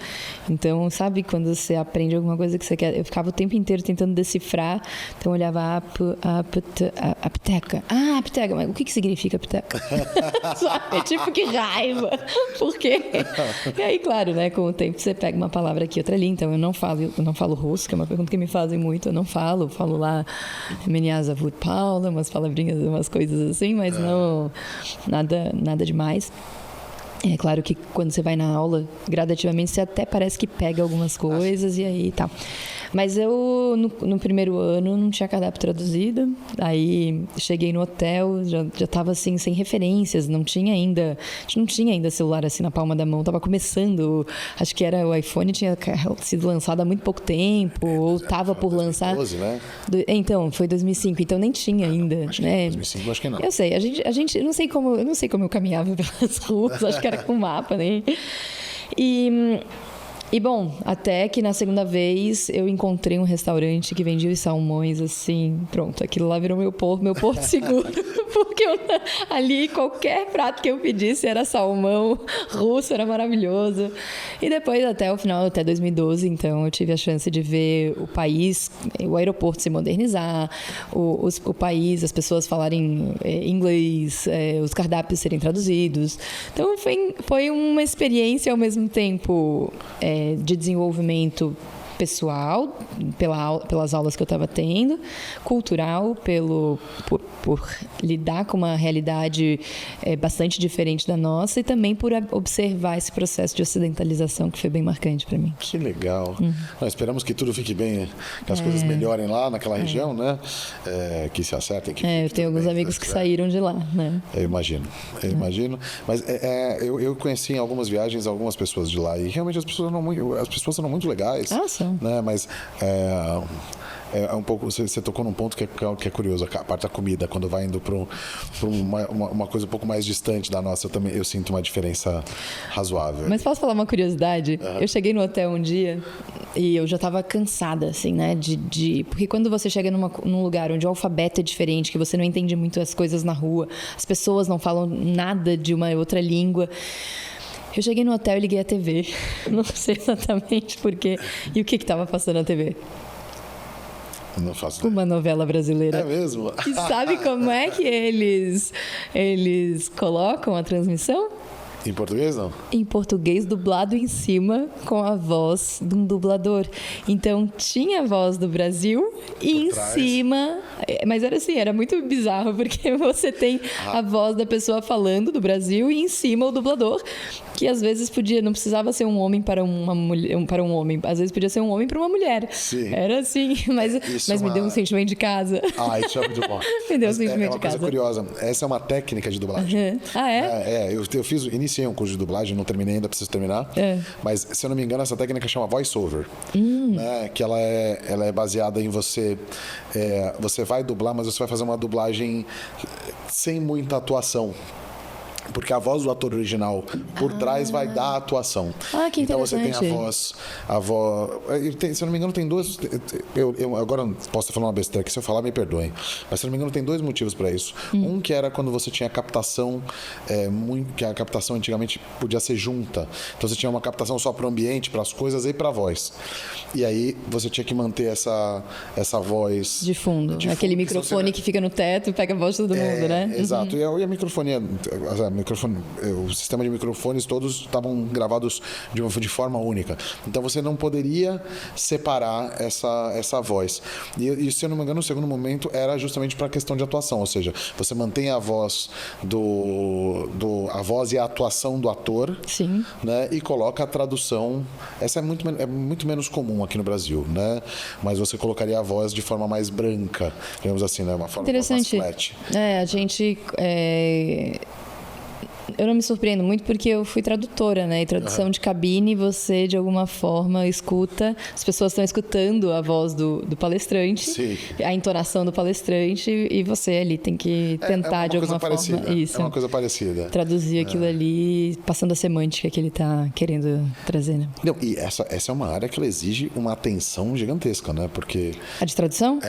Então, sabe quando você aprende alguma coisa que você quer? Eu ficava o tempo inteiro tentando decifrar. Então, eu olhava apteca. Apteca. Mas o que significa apteca? Sabe? Tipo, que raiva! Por quê? E aí, claro, né, com o tempo você pega uma palavra aqui, outra ali. Então, eu não falo russo, que é uma pergunta que me fazem muito. Eu não falo lá Meniasa Vut Paula, umas palavrinhas, umas coisas assim, mas não nada demais. É claro que quando você vai na aula, gradativamente, você até parece que pega algumas coisas e aí tal. Mas eu, no primeiro ano, não tinha cardápio traduzido. Aí, cheguei no hotel, já estava assim, sem referências. A gente não tinha ainda celular assim na palma da mão. Estava começando, acho que o iPhone tinha sido lançado há muito pouco tempo, ou estava por 2012, lançar. Né? Então, foi 2005, então nem tinha ainda. Acho né? 2005, acho que não. Eu sei, a gente eu não sei como eu caminhava pelas ruas, acho que era com mapa, né? E bom, até que na segunda vez eu encontrei um restaurante que vendia os salmões, assim, pronto, aquilo lá virou meu porto seguro, porque ali qualquer prato que eu pedisse era salmão russo, era maravilhoso. E depois até o final, até 2012, então eu tive a chance de ver o país, o aeroporto se modernizar, o país, as pessoas falarem inglês, os cardápios serem traduzidos. Então foi uma experiência ao mesmo tempo de desenvolvimento pessoal, pelas aulas que eu estava tendo, cultural, por lidar com uma realidade bastante diferente da nossa, e também por observar esse processo de ocidentalização que foi bem marcante para mim. Que legal. Nós esperamos que tudo fique bem, que as coisas melhorem lá naquela região, né? Que se acertem. Eu tenho alguns amigos que saíram de lá, né? Eu imagino. Mas eu conheci em algumas viagens algumas pessoas de lá, e realmente as pessoas são muito legais. São. Né? Mas um pouco, você tocou num ponto que é curioso, a parte da comida, quando vai indo para uma coisa um pouco mais distante da nossa, eu sinto uma diferença razoável. Mas posso falar uma curiosidade? Eu cheguei no hotel um dia e eu já estava cansada, assim, né? Porque quando você chega num lugar onde o alfabeto é diferente, que você não entende muito as coisas na rua, as pessoas não falam nada de uma outra língua. Eu cheguei no hotel e liguei a TV. Não sei exatamente por quê. E o que estava passando na TV? Não faço ideia. Uma novela brasileira. É mesmo? E sabe como é que eles colocam a transmissão? Em português, não? Em português, dublado em cima com a voz de um dublador. Então, tinha a voz do Brasil e em cima... Mas era assim, era muito bizarro, porque você tem a voz da pessoa falando do Brasil e em cima o dublador, que às vezes não precisava ser um homem para uma mulher, para um homem, às vezes podia ser um homem para uma mulher. Sim. Era assim, mas me deu um sentimento de casa. Isso é muito bom. Me deu um sentimento de casa. É uma coisa curiosa, essa é uma técnica de dublagem. Eu iniciei um curso de dublagem, não terminei ainda, preciso terminar. Mas, se eu não me engano, essa técnica chama voice-over. Né? Que ela é baseada em você vai dublar, mas você vai fazer uma dublagem sem muita atuação. Porque a voz do ator original por trás vai dar a atuação. Que então você tem a voz. Se eu não me engano, tem duas. Eu agora posso estar falando uma besteira aqui, se eu falar, me perdoem. Mas se eu não me engano, tem dois motivos para isso. Um que era quando você tinha captação, que a captação antigamente podia ser junta. Então você tinha uma captação só para o ambiente, para as coisas e para a voz. E aí você tinha que manter essa voz. De fundo. Aquele microfone que fica no teto e pega a voz de todo mundo, né? Exato. E a microfonia. O sistema de microfones todos estavam gravados de forma única. Então você não poderia separar essa voz. E se eu não me engano, o segundo momento era justamente para a questão de atuação, ou seja, você mantém a voz a voz e a atuação do ator. Sim. Né? E coloca a tradução. Essa é muito menos comum aqui no Brasil, né? Mas você colocaria a voz de forma mais branca, digamos assim, né? Uma forma mais flat. A gente... Eu não me surpreendo muito porque eu fui tradutora, né? E tradução de cabine, você de alguma forma escuta, as pessoas estão escutando a voz do palestrante, sim, a entonação do palestrante, e você ali tem que tentar de alguma forma É uma coisa parecida. Traduzir aquilo ali, passando a semântica que ele está querendo trazer, né? Não, e essa é uma área que ela exige uma atenção gigantesca, né? Porque... A de tradução?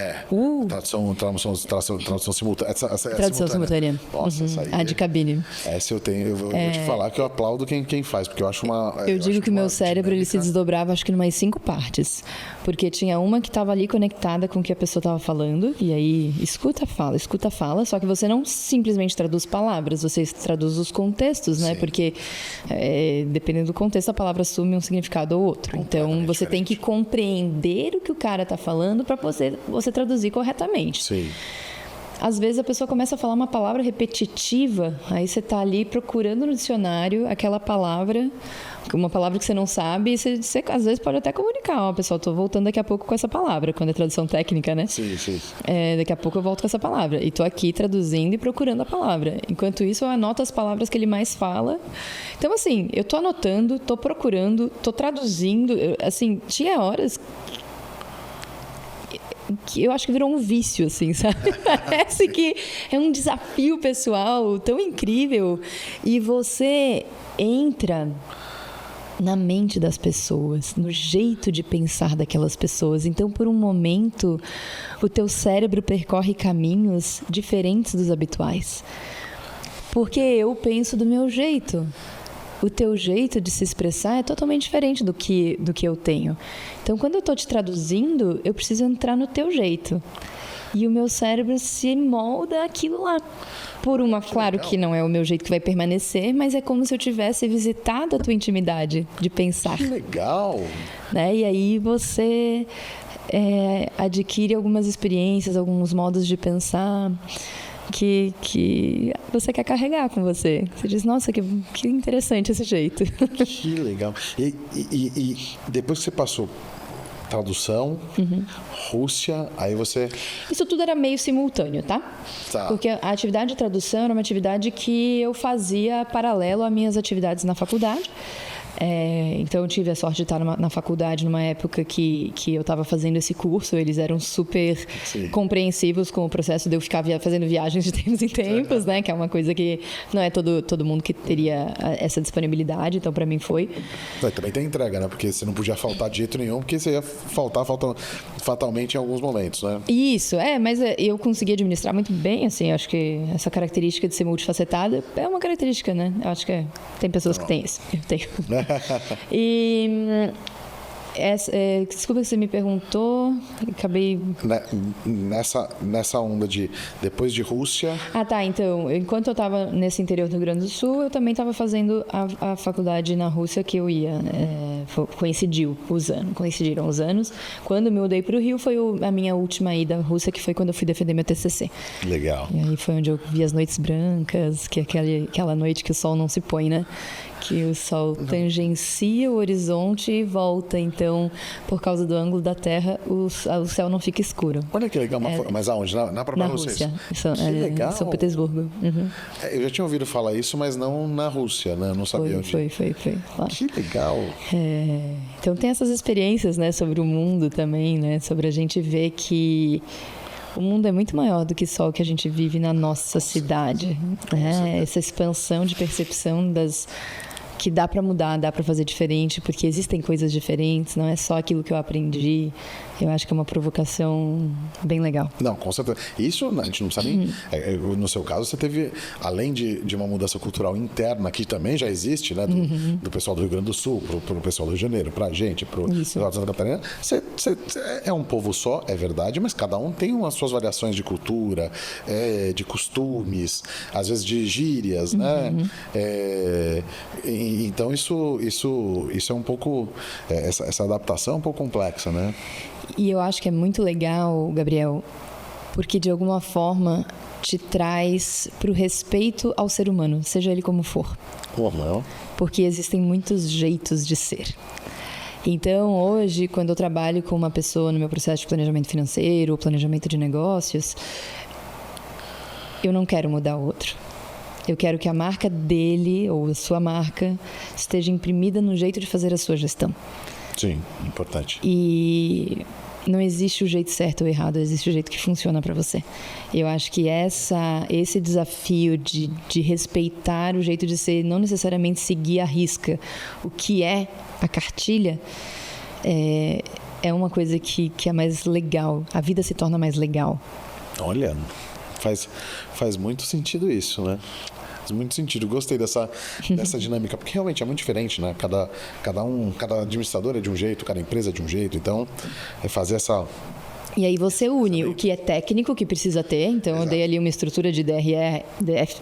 Tradução simultânea. Tradução simultânea. Nossa, essa aí. A de cabine. Essa eu vou te falar que eu aplaudo quem faz, porque eu acho uma... Eu digo que o meu cérebro ele se desdobrava, acho que em umas 5 partes. Porque tinha uma que estava ali conectada com o que a pessoa estava falando, e aí escuta, fala, só que você não simplesmente traduz palavras, você traduz os contextos, né? Sim. Porque dependendo do contexto, a palavra assume um significado ou outro. Então, você tem que compreender o que o cara está falando para você traduzir corretamente. Sim. Às vezes a pessoa começa a falar uma palavra repetitiva, aí você está ali procurando no dicionário aquela palavra, uma palavra que você não sabe, e você às vezes pode até comunicar, ó, pessoal, estou voltando daqui a pouco com essa palavra, quando é tradução técnica, né? Sim, sim. Daqui a pouco eu volto com essa palavra, e estou aqui traduzindo e procurando a palavra. Enquanto isso, eu anoto as palavras que ele mais fala. Então, assim, eu estou anotando, estou procurando, estou traduzindo, assim, tinha horas... que eu acho que virou um vício, assim, sabe? Parece que é um desafio pessoal tão incrível. E você entra na mente das pessoas, no jeito de pensar daquelas pessoas. Então, por um momento, o teu cérebro percorre caminhos diferentes dos habituais. Porque eu penso do meu jeito. O teu jeito de se expressar é totalmente diferente do que eu tenho. Então, quando eu estou te traduzindo, eu preciso entrar no teu jeito. E o meu cérebro se molda aquilo lá. Claro que não é o meu jeito que vai permanecer, mas é como se eu tivesse visitado a tua intimidade de pensar. Que legal! Né? E aí você adquire algumas experiências, alguns modos de pensar... Que você quer carregar com você. Você diz, nossa, que interessante esse jeito. Que legal. E depois que você passou tradução, Rússia, aí você... Isso tudo era meio simultâneo, tá? Porque a atividade de tradução era uma atividade que eu fazia paralelo às minhas atividades na faculdade. Então, eu tive a sorte de estar na faculdade numa época que eu estava fazendo esse curso. Eles eram super compreensivos com o processo de eu ficar fazendo viagens de tempos em tempos, né? Que é uma coisa que não é todo mundo que teria essa disponibilidade. Então, para mim, foi. Também tem entrega, né? Porque você não podia faltar de jeito nenhum, porque você ia faltar fatalmente em alguns momentos, né? Isso, mas eu consegui administrar muito bem, assim. Acho que essa característica de ser multifacetada é uma característica, né? Eu acho que tem pessoas que têm isso. Eu tenho. E desculpa que você me perguntou, acabei... Nessa onda de depois de Rússia... Tá, então, enquanto eu estava nesse interior do Rio Grande do Sul, eu também estava fazendo a faculdade na Rússia que eu ia, coincidiram os anos. Quando eu me mudei para o Rio, foi a minha última ida à Rússia, que foi quando eu fui defender meu TCC. Legal. E aí foi onde eu vi as noites brancas, que é aquela noite que o sol não se põe, né? Que o sol tangencia o horizonte e volta. Então, por causa do ângulo da Terra, o céu não fica escuro. Olha que legal. Mas aonde? Na própria Rússia? Que legal. São Petersburgo. Uhum. Eu já tinha ouvido falar isso, mas não na Rússia, né? Eu não sabia onde. Foi. Claro. Que legal. Então, tem essas experiências, né, sobre o mundo também, né? Sobre a gente ver que... O mundo é muito maior do que só o que a gente vive na nossa cidade. Essa expansão de percepção que dá para mudar, dá para fazer diferente, porque existem coisas diferentes, não é só aquilo que eu aprendi. Eu acho que é uma provocação bem legal. Não, com certeza. Isso a gente não sabe nem... No seu caso, você teve, além de uma mudança cultural interna, que também já existe, né? Do pessoal do Rio Grande do Sul, pro pessoal do Rio de Janeiro, pra gente, pro pessoal de Santa Catarina. Você é um povo só, é verdade, mas cada um tem as suas variações de cultura, de costumes, às vezes de gírias, né? Então, isso é um pouco... Essa adaptação é um pouco complexa, né? E eu acho que é muito legal, Gabriel, porque de alguma forma te traz para o respeito ao ser humano, seja ele como for. Porque existem muitos jeitos de ser. Então, hoje, quando eu trabalho com uma pessoa no meu processo de planejamento financeiro, ou planejamento de negócios, eu não quero mudar o outro. Eu quero que a marca dele, ou a sua marca, esteja imprimida no jeito de fazer a sua gestão. Sim, importante. E não existe o jeito certo ou errado, existe o jeito que funciona para você. Eu acho que esse desafio de respeitar o jeito de ser, não necessariamente seguir à risca o que é a cartilha, é uma coisa que é mais legal. A vida se torna mais legal. Olha, faz muito sentido isso, né? Faz muito sentido. Gostei dessa dinâmica, porque realmente é muito diferente, né? Cada administrador é de um jeito, cada empresa é de um jeito. Então, é fazer essa... E aí você une o que é técnico, que precisa ter. Então, eu dei ali uma estrutura de DRE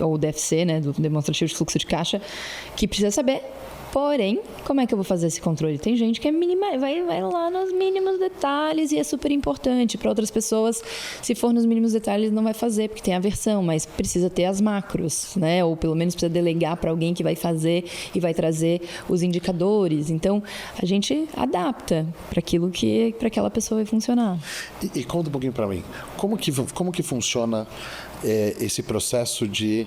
ou DFC, né? Do demonstrativo de fluxo de caixa, que precisa saber. Porém, como é que eu vou fazer esse controle? Tem gente que vai lá nos mínimos detalhes e é super importante. Para outras pessoas, se for nos mínimos detalhes, não vai fazer, porque tem aversão, mas precisa ter as macros, né? Ou pelo menos precisa delegar para alguém que vai fazer e vai trazer os indicadores. Então, a gente adapta para aquilo que para aquela pessoa vai funcionar. E conta um pouquinho para mim, como que funciona esse processo de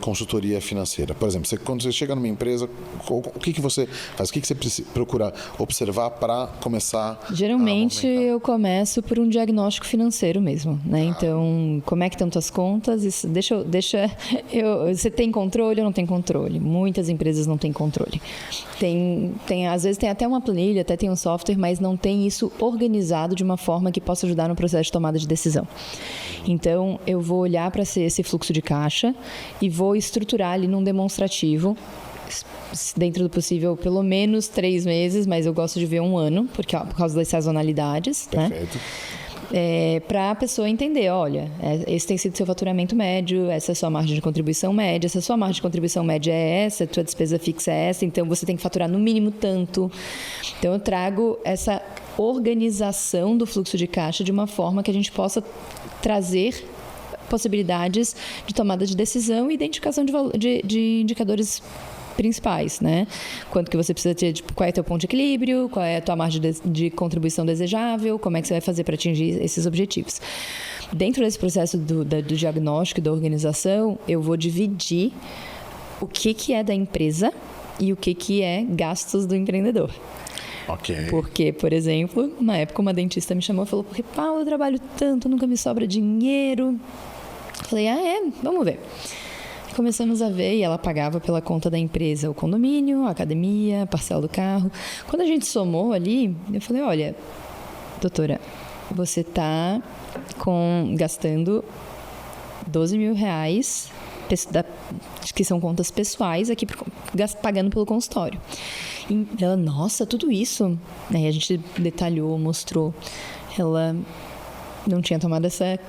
consultoria financeira? Por exemplo, quando você chega numa empresa, o que você faz? O que você procura observar para começar? Geralmente eu começo por um diagnóstico financeiro mesmo, né? Então, como é que estão tuas contas? Isso, você tem controle ou não tem controle? Muitas empresas não têm controle. Às vezes tem até uma planilha, até tem um software, mas não tem isso organizado de uma forma que possa ajudar no processo de tomada de decisão. Então, eu vou olhar para esse fluxo de caixa e vou estruturar ali num demonstrativo, dentro do possível, pelo menos 3 meses, mas eu gosto de ver 1 ano, por causa das sazonalidades. Perfeito. Né? Para a pessoa entender, olha, esse tem sido seu faturamento médio, essa é a sua margem de contribuição média, se a sua margem de contribuição média é essa, a tua despesa fixa é essa, então você tem que faturar no mínimo tanto. Então eu trago essa organização do fluxo de caixa de uma forma que a gente possa trazer possibilidades de tomada de decisão e identificação de indicadores principais, né? Quanto que você precisa ter, qual é o teu ponto de equilíbrio, qual é a tua margem de contribuição desejável, como é que você vai fazer para atingir esses objetivos. Dentro desse processo do diagnóstico e da organização, eu vou dividir o que é da empresa e o que é gastos do empreendedor. Okay. Porque, por exemplo, na época uma dentista me chamou e falou: porque, Paula, eu trabalho tanto, nunca me sobra dinheiro. Falei: vamos ver. Começamos a ver e ela pagava pela conta da empresa o condomínio, a academia, a parcela do carro. Quando a gente somou ali, eu falei: olha, doutora, você está gastando R$12 mil, que são contas pessoais, aqui pagando pelo consultório. E ela: nossa, tudo isso? Aí a gente detalhou, mostrou. Ela não tinha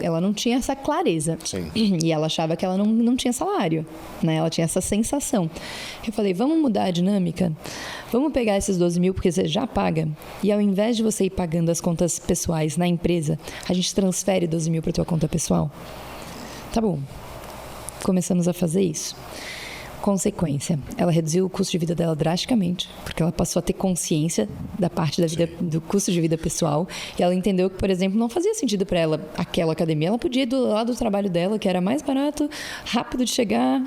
ela não tinha essa clareza. Sim. E ela achava que ela não tinha salário, né? Ela tinha essa sensação. Eu falei: vamos mudar a dinâmica? Vamos pegar esses 12 mil, porque você já paga, e ao invés de você ir pagando as contas pessoais na empresa, a gente transfere 12 mil para a tua conta pessoal? Tá bom. Começamos a fazer isso. Consequência, ela reduziu o custo de vida dela drasticamente, porque ela passou a ter consciência da parte da vida, do custo de vida pessoal, e ela entendeu que, por exemplo, não fazia sentido para ela aquela academia. Ela podia ir do lado do trabalho dela, que era mais barato, rápido de chegar,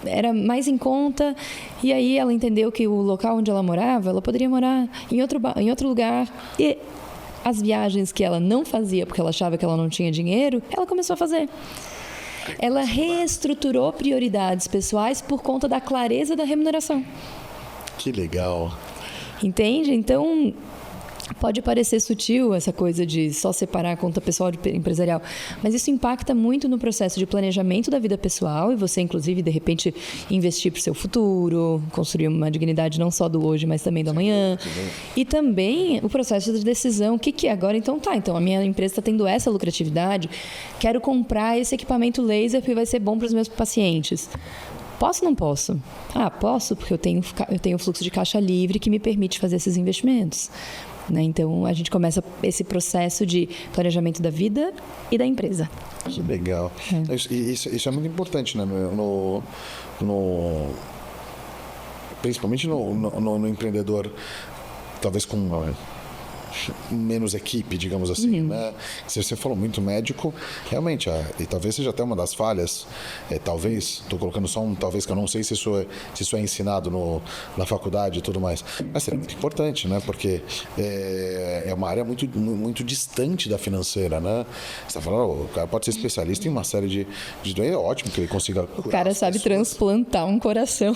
era mais em conta, e aí ela entendeu que o local onde ela morava, ela poderia morar em outro lugar, e as viagens que ela não fazia porque ela achava que ela não tinha dinheiro, ela começou a fazer. Ela reestruturou prioridades pessoais por conta da clareza da remuneração. Que legal. Entende? Então, pode parecer sutil essa coisa de só separar a conta pessoal de empresarial, mas isso impacta muito no processo de planejamento da vida pessoal, e você, inclusive, de repente, investir para o seu futuro, construir uma dignidade não só do hoje, mas também do amanhã. E também o processo de decisão. O que é agora? Então a minha empresa está tendo essa lucratividade, quero comprar esse equipamento laser que vai ser bom para os meus pacientes. Posso ou não posso? Posso, porque eu tenho fluxo de caixa livre que me permite fazer esses investimentos. né? Então, a gente começa esse processo de planejamento da vida e da empresa. Que legal. Isso é muito importante, né? Principalmente no empreendedor, talvez com menos equipe, digamos assim, né? Se você falou muito médico, realmente, e talvez seja até uma das falhas, talvez, estou colocando só talvez, que eu não sei se isso é ensinado na faculdade e tudo mais, mas seria muito importante, né? Porque é uma área muito, muito distante da financeira, né? Você está falando, o cara pode ser especialista em uma série de doenças, é ótimo que ele consiga curar. O cara sabe transplantar um coração,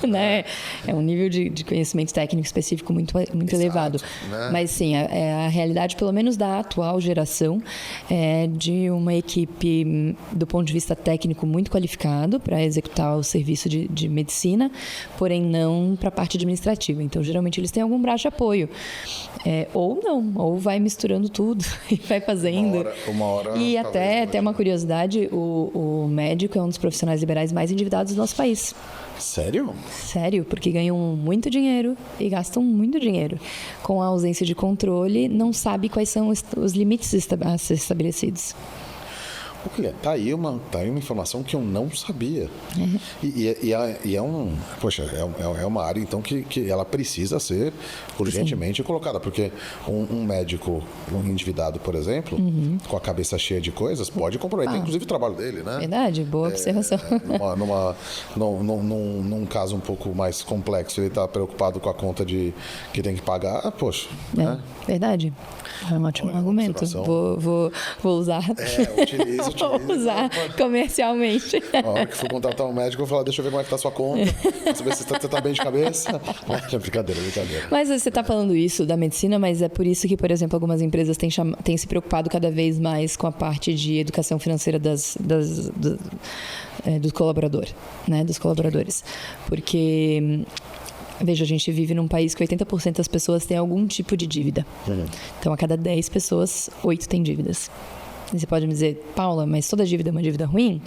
né? É um nível de conhecimento técnico específico muito elevado, né? Mas sim, a realidade, pelo menos da atual geração, é de uma equipe, do ponto de vista técnico, muito qualificado para executar o serviço de medicina, porém não para a parte administrativa. Então, geralmente, eles têm algum braço de apoio. Ou não, ou vai misturando tudo e vai fazendo. Uma hora e até uma curiosidade, o médico é um dos profissionais liberais mais endividados do nosso país. Sério? Sério, porque ganham muito dinheiro e gastam muito dinheiro. Com a ausência de controle, não sabe quais são os limites a ser estabelecidos. Tá aí uma informação que eu não sabia. É uma área, então, que ela precisa ser urgentemente colocada, porque um médico endividado, por exemplo, com a cabeça cheia de coisas, pode comprometer, inclusive, o trabalho dele, né? Verdade, boa observação. Num caso um pouco mais complexo, ele está preocupado com a conta que tem que pagar, poxa. Né? Verdade. É um ótimo argumento. Vou usar. Utiliza. Vou usar comercialmente. A hora que for contratar um médico, eu vou falar, deixa eu ver como é que tá a sua conta, saber se você tá bem de cabeça. É brincadeira. Mas você está falando isso da medicina, mas é por isso que, por exemplo, algumas empresas têm se preocupado cada vez mais com a parte de educação financeira do colaborador, né? Dos colaboradores. Porque... Veja, a gente vive num país que 80% das pessoas têm algum tipo de dívida. Então, a cada 10 pessoas, 8 têm dívidas. E você pode me dizer, Paula, mas toda dívida é uma dívida ruim?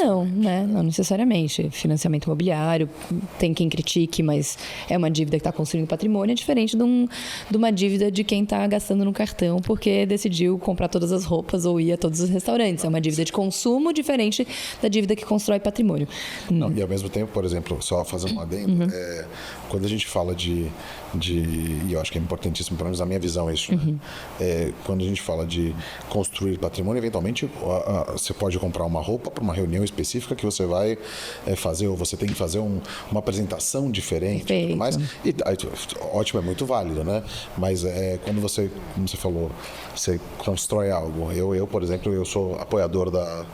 Não, né? Não necessariamente. Financiamento imobiliário, tem quem critique, mas é uma dívida que está construindo patrimônio, é diferente de uma dívida de quem está gastando no cartão porque decidiu comprar todas as roupas ou ir a todos os restaurantes. É uma dívida de consumo diferente da dívida que constrói patrimônio. Não, e ao mesmo tempo, por exemplo, só fazendo um adendo, quando a gente fala e eu acho que é importantíssimo, pelo menos na minha visão, isso, né? Quando a gente fala de construir patrimônio, eventualmente você pode comprar uma roupa para uma reunião específica que você vai fazer, ou você tem que fazer uma apresentação diferente e tudo mais. E ótimo, é muito válido, né? Mas quando você, como você falou, você constrói algo. Eu, por exemplo, eu sou apoiador da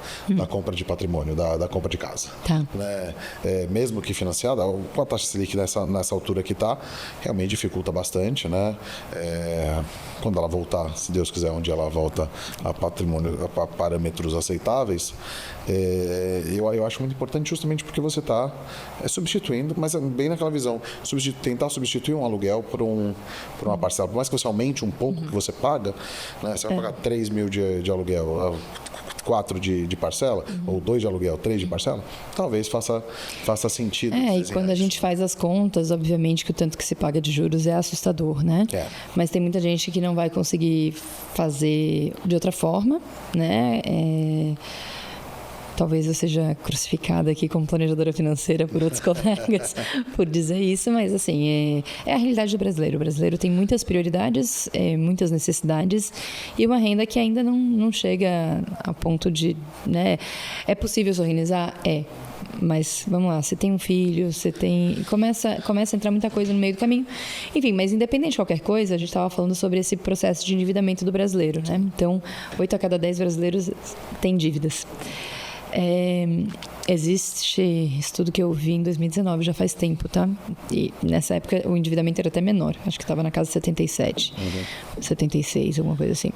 compra de patrimônio, da compra de casa. Tá. Né? Mesmo que financiada, com a taxa Selic nessa altura que está, realmente dificulta bastante, né? Quando ela voltar, se Deus quiser, onde ela volta a patrimônio, a parâmetros aceitáveis, eu acho muito importante justamente porque você está substituindo, mas bem naquela visão, tentar substituir um aluguel por uma parcela. Por mais que você aumente um pouco que você paga, né? Você vai pagar 3 mil de aluguel, 4 de parcela, ou 2 de aluguel, 3 de parcela, talvez faça sentido. E quando a gente faz as contas, obviamente que o tanto que se paga de juros é assustador, né? Mas tem muita gente que não vai conseguir fazer de outra forma, né? Talvez eu seja crucificada aqui como planejadora financeira por outros colegas por dizer isso, mas assim, é a realidade do brasileiro. O brasileiro tem muitas prioridades, muitas necessidades e uma renda que ainda não chega a ponto de... Né? É possível se organizar? Mas vamos lá, você tem um filho, começa a entrar muita coisa no meio do caminho. Enfim, mas independente de qualquer coisa, a gente estava falando sobre esse processo de endividamento do brasileiro, né? Então, 8 a cada 10 brasileiros têm dívidas. Existe estudo que eu vi em 2019, já faz tempo, tá? E nessa época o endividamento era até menor, acho que estava na casa de 77, 76, alguma coisa assim.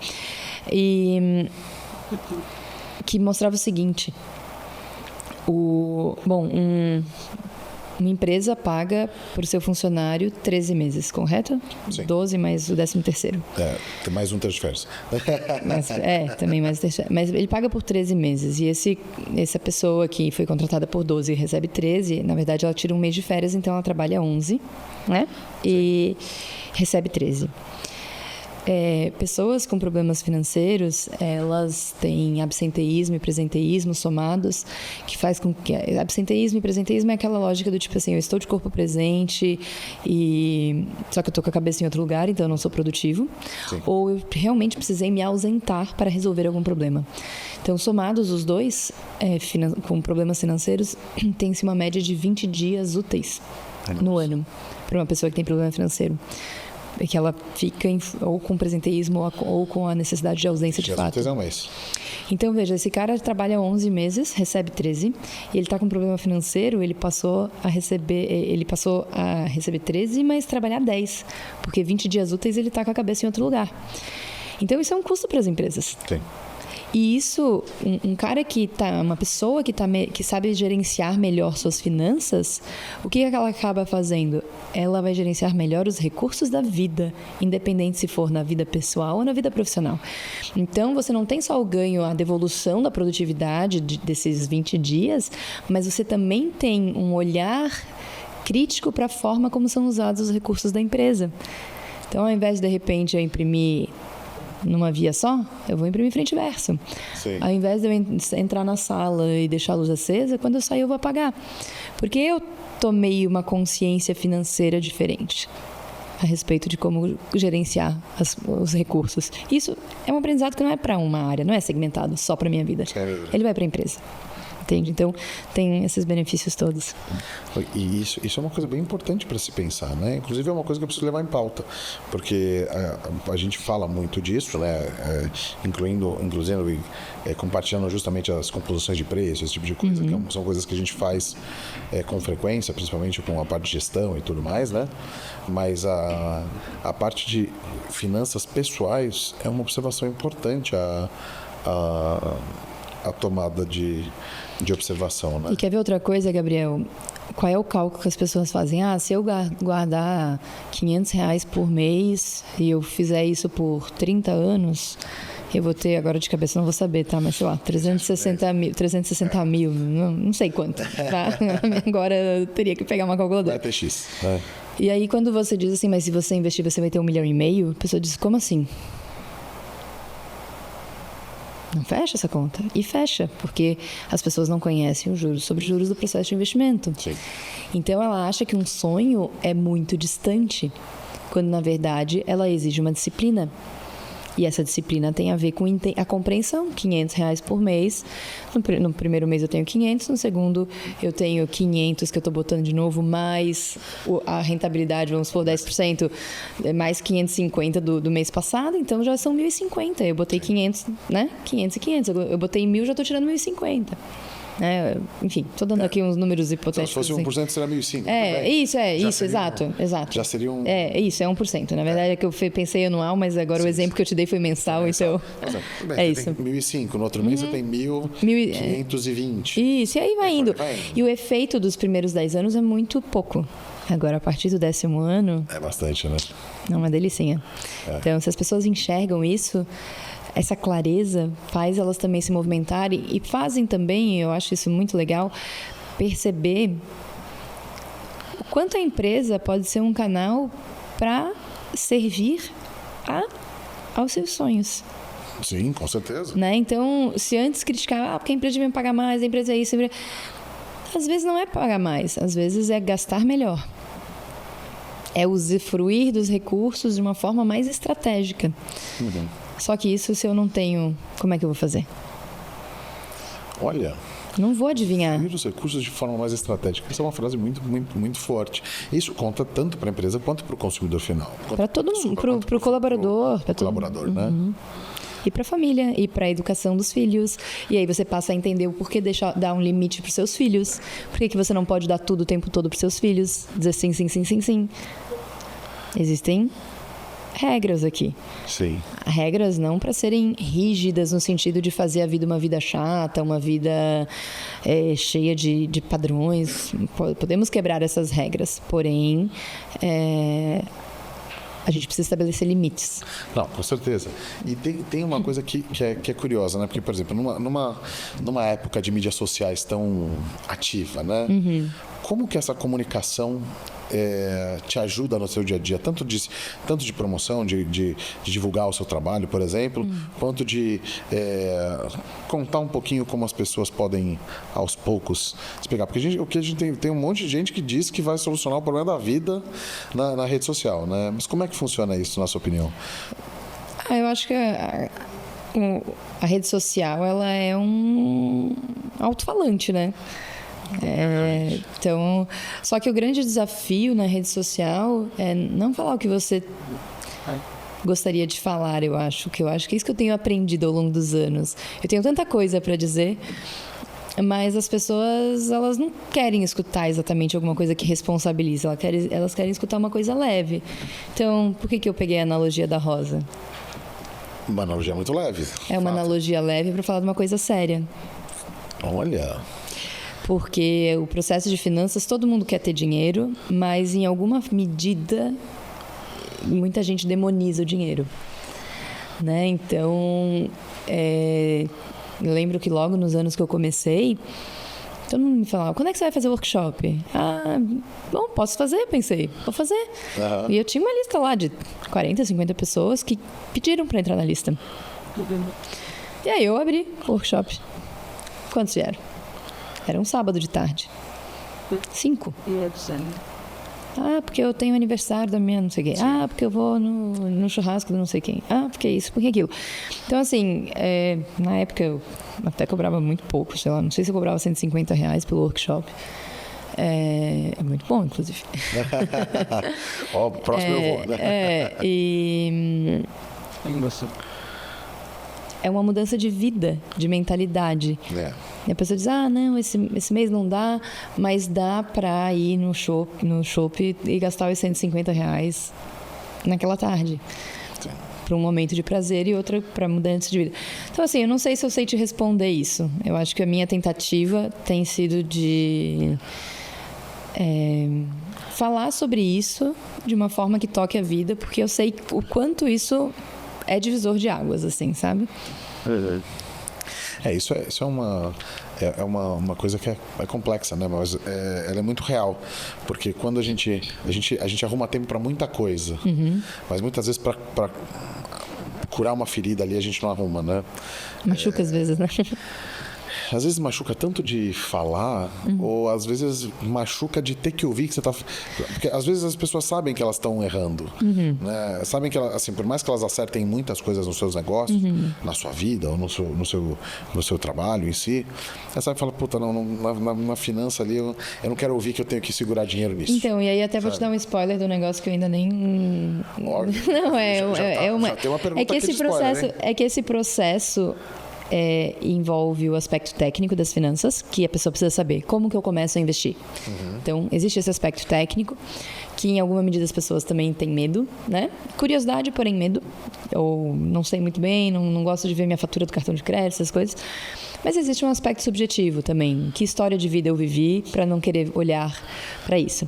E que mostrava o seguinte: Uma empresa paga para o seu funcionário 13 meses, correto? Sim. 12 mais o 13º. Tem mais um terço de férias. Também mais o terceiro. Mas ele paga por 13 meses. E essa pessoa que foi contratada por 12 e recebe 13, na verdade ela tira um mês de férias, então ela trabalha 11, né? E recebe 13. Pessoas com problemas financeiros, elas têm absenteísmo e presenteísmo somados, que faz com que... Absenteísmo e presenteísmo é aquela lógica do tipo assim, eu estou de corpo presente, só que eu estou com a cabeça em outro lugar, então eu não sou produtivo. Sim. Ou eu realmente precisei me ausentar para resolver algum problema. Então, somados os dois, com problemas financeiros, tem-se uma média de 20 dias úteis no ano para uma pessoa que tem problema financeiro. Que ela fica ou com presenteísmo ou com a necessidade de ausência de fato. É um mês. Então, veja, esse cara trabalha 11 meses, recebe 13, e ele está com problema financeiro, ele passou a receber 13, mas trabalhar 10, porque 20 dias úteis ele está com a cabeça em outro lugar. Então, isso é um custo para as empresas. Sim. E isso, uma pessoa que sabe gerenciar melhor suas finanças, o que ela acaba fazendo? Ela vai gerenciar melhor os recursos da vida, independente se for na vida pessoal ou na vida profissional. Então, você não tem só o ganho, a devolução da produtividade desses 20 dias, mas você também tem um olhar crítico para a forma como são usados os recursos da empresa. Então, ao invés de repente, eu imprimir numa via só, eu vou imprimir frente e verso. Sim. Ao invés de eu entrar na sala e deixar a luz acesa, quando eu sair eu vou apagar. Porque eu tomei uma consciência financeira diferente a respeito de como gerenciar os recursos. Isso é um aprendizado que não é para uma área, não é segmentado só para a minha vida. Ele vai para a empresa. Entende? Então, tem esses benefícios todos. E isso é uma coisa bem importante para se pensar, né? Inclusive, é uma coisa que eu preciso levar em pauta, porque a gente fala muito disso, né? Inclusive, compartilhando justamente as composições de preço, esse tipo de coisa, que são coisas que a gente faz com frequência, principalmente com a parte de gestão e tudo mais, né? Mas a parte de finanças pessoais é uma observação importante a tomada de observação, né? E quer ver outra coisa, Gabriel? Qual é o cálculo que as pessoas fazem? Se eu guardar R$500 por mês e eu fizer isso por 30 anos, eu vou ter, agora de cabeça não vou saber, tá? Mas sei lá, 360 mil, não sei quanto, tá? Agora eu teria que pegar uma calculadora. É PX, né? E aí quando você diz assim, mas se você investir você vai ter 1,5 milhão, a pessoa diz, como assim? Não fecha essa conta. E fecha, porque as pessoas não conhecem os juros sobre juros do processo de investimento. Sim. Então, ela acha que um sonho é muito distante, quando, na verdade, ela exige uma disciplina. E essa disciplina tem a ver com a compreensão. R$500 por mês. No primeiro mês eu tenho 500, no segundo eu tenho 500 que eu estou botando de novo, mais a rentabilidade, vamos supor, 10%, mais 550 do mês passado, então já são 1.050. Eu botei 500, né? 500 e 500. Eu botei 1.000, já estou tirando 1.050. Enfim, estou dando aqui uns números hipotéticos. Se fosse 1%, seria 1.005. Isso, exato. Já seria um... Isso, é 1%. Na verdade, é que eu pensei anual, mas agora o exemplo que eu te dei foi mensal, então... Isso. 1.005, no outro mês você tem 1.520. Isso, e aí vai indo. E o efeito dos primeiros 10 anos é muito pouco. Agora, a partir do 10º ano... É bastante, né? É uma delicinha. Então, se as pessoas enxergam isso... Essa clareza faz elas também se movimentarem e fazem também, eu acho isso muito legal, perceber o quanto a empresa pode ser um canal para servir aos seus sonhos. Sim, com certeza. Né? Então, se antes criticava, porque a empresa devia pagar mais, a empresa é isso, às vezes não é pagar mais, às vezes é gastar melhor. É usufruir dos recursos de uma forma mais estratégica. Só que isso, se eu não tenho, como é que eu vou fazer? Olha... Não vou adivinhar. Usar os recursos de forma mais estratégica. Essa é uma frase muito, muito, muito forte. Isso conta tanto para a empresa quanto para o consumidor final. Para todo mundo, para o colaborador. Para o colaborador, né? E para a família, e para a educação dos filhos. E aí você passa a entender o porquê dar um limite para os seus filhos. Por que você não pode dar tudo o tempo todo para os seus filhos? Dizer sim, sim, sim, sim, sim. Existem regras aqui. Sim. Regras não para serem rígidas no sentido de fazer a vida uma vida chata, uma vida cheia de padrões. Podemos quebrar essas regras, porém a gente precisa estabelecer limites. Não, com certeza. E tem uma coisa que é curiosa, né? Porque, por exemplo, numa época de mídias sociais tão ativa, né? Como que essa comunicação te ajuda no seu dia a dia? Tanto de promoção, de divulgar o seu trabalho, por exemplo, quanto de contar um pouquinho como as pessoas podem, aos poucos, se pegar. Porque a gente tem um monte de gente que diz que vai solucionar o problema da vida na rede social, né? Mas como é que funciona isso, na sua opinião? Eu acho que a rede social, ela é um alto-falante, né? Então, só que o grande desafio na rede social é não falar o que você gostaria de falar, eu acho que é isso que eu tenho aprendido ao longo dos anos. Eu tenho tanta coisa para dizer, mas as pessoas, elas não querem escutar exatamente alguma coisa que responsabiliza, elas querem escutar uma coisa leve. Então, por que eu peguei a analogia da rosa? Uma analogia muito leve. É uma analogia leve para falar de uma coisa séria. Olha. Porque o processo de finanças, todo mundo quer ter dinheiro, mas em alguma medida, muita gente demoniza o dinheiro. Né? Então, eu lembro que logo nos anos que eu comecei, todo mundo me falava, quando é que você vai fazer o workshop? Bom, posso fazer, pensei, vou fazer. E eu tinha uma lista lá de 40, 50 pessoas que pediram para entrar na lista. E aí eu abri o workshop. Quantos vieram? Era um sábado de tarde. 5. Porque eu tenho aniversário da minha não sei quem. Porque eu vou no churrasco do não sei quem. Porque isso, porque aquilo. Então, assim, na época eu até cobrava muito pouco, sei lá, não sei se eu cobrava R$150 pelo workshop. É muito bom, inclusive. Próximo eu vou, né? É uma mudança de vida, de mentalidade. E a pessoa diz, não, esse mês não dá, mas dá para ir no shopping e gastar os R$150 naquela tarde. Para um momento de prazer e outra para mudança de vida. Então, assim, eu não sei se eu sei te responder isso. Eu acho que a minha tentativa tem sido de falar sobre isso de uma forma que toque a vida, porque eu sei o quanto isso é divisor de águas, assim, sabe? Isso é uma coisa que é complexa, né? Mas ela é muito real, porque quando a gente arruma tempo para muita coisa, mas muitas vezes para curar uma ferida ali a gente não arruma, né? Machuca às vezes, né? Às vezes machuca tanto de falar, ou às vezes machuca de ter que ouvir que você está... Porque às vezes as pessoas sabem que elas estão errando. Né? Sabem que, assim, por mais que elas acertem muitas coisas nos seus negócios, na sua vida, ou no seu trabalho em si, você sabe e fala, puta, na finança ali, eu não quero ouvir que eu tenho que segurar dinheiro nisso. Então, e aí até vou te dar um spoiler do negócio que eu ainda nem... Óbvio. Não, já tem uma pergunta aqui de spoiler, é que esse processo... envolve o aspecto técnico das finanças, que a pessoa precisa saber como que eu começo a investir. Então, existe esse aspecto técnico, que em alguma medida as pessoas também têm medo, né? Curiosidade, porém medo. Ou não sei muito bem, não gosto de ver minha fatura do cartão de crédito, essas coisas. Mas existe um aspecto subjetivo também. Que história de vida eu vivi para não querer olhar para isso?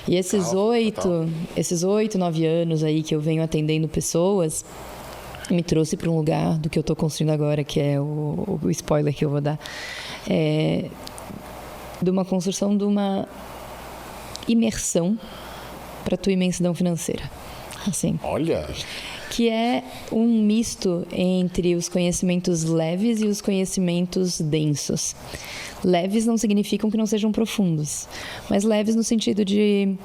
E esses 8, 9 anos aí que eu venho atendendo pessoas... me trouxe para um lugar do que eu estou construindo agora, que é o spoiler que eu vou dar, de uma construção de uma imersão para a tua imensidão financeira. Assim. Olha! Que é um misto entre os conhecimentos leves e os conhecimentos densos. Leves não significam que não sejam profundos, mas leves no sentido de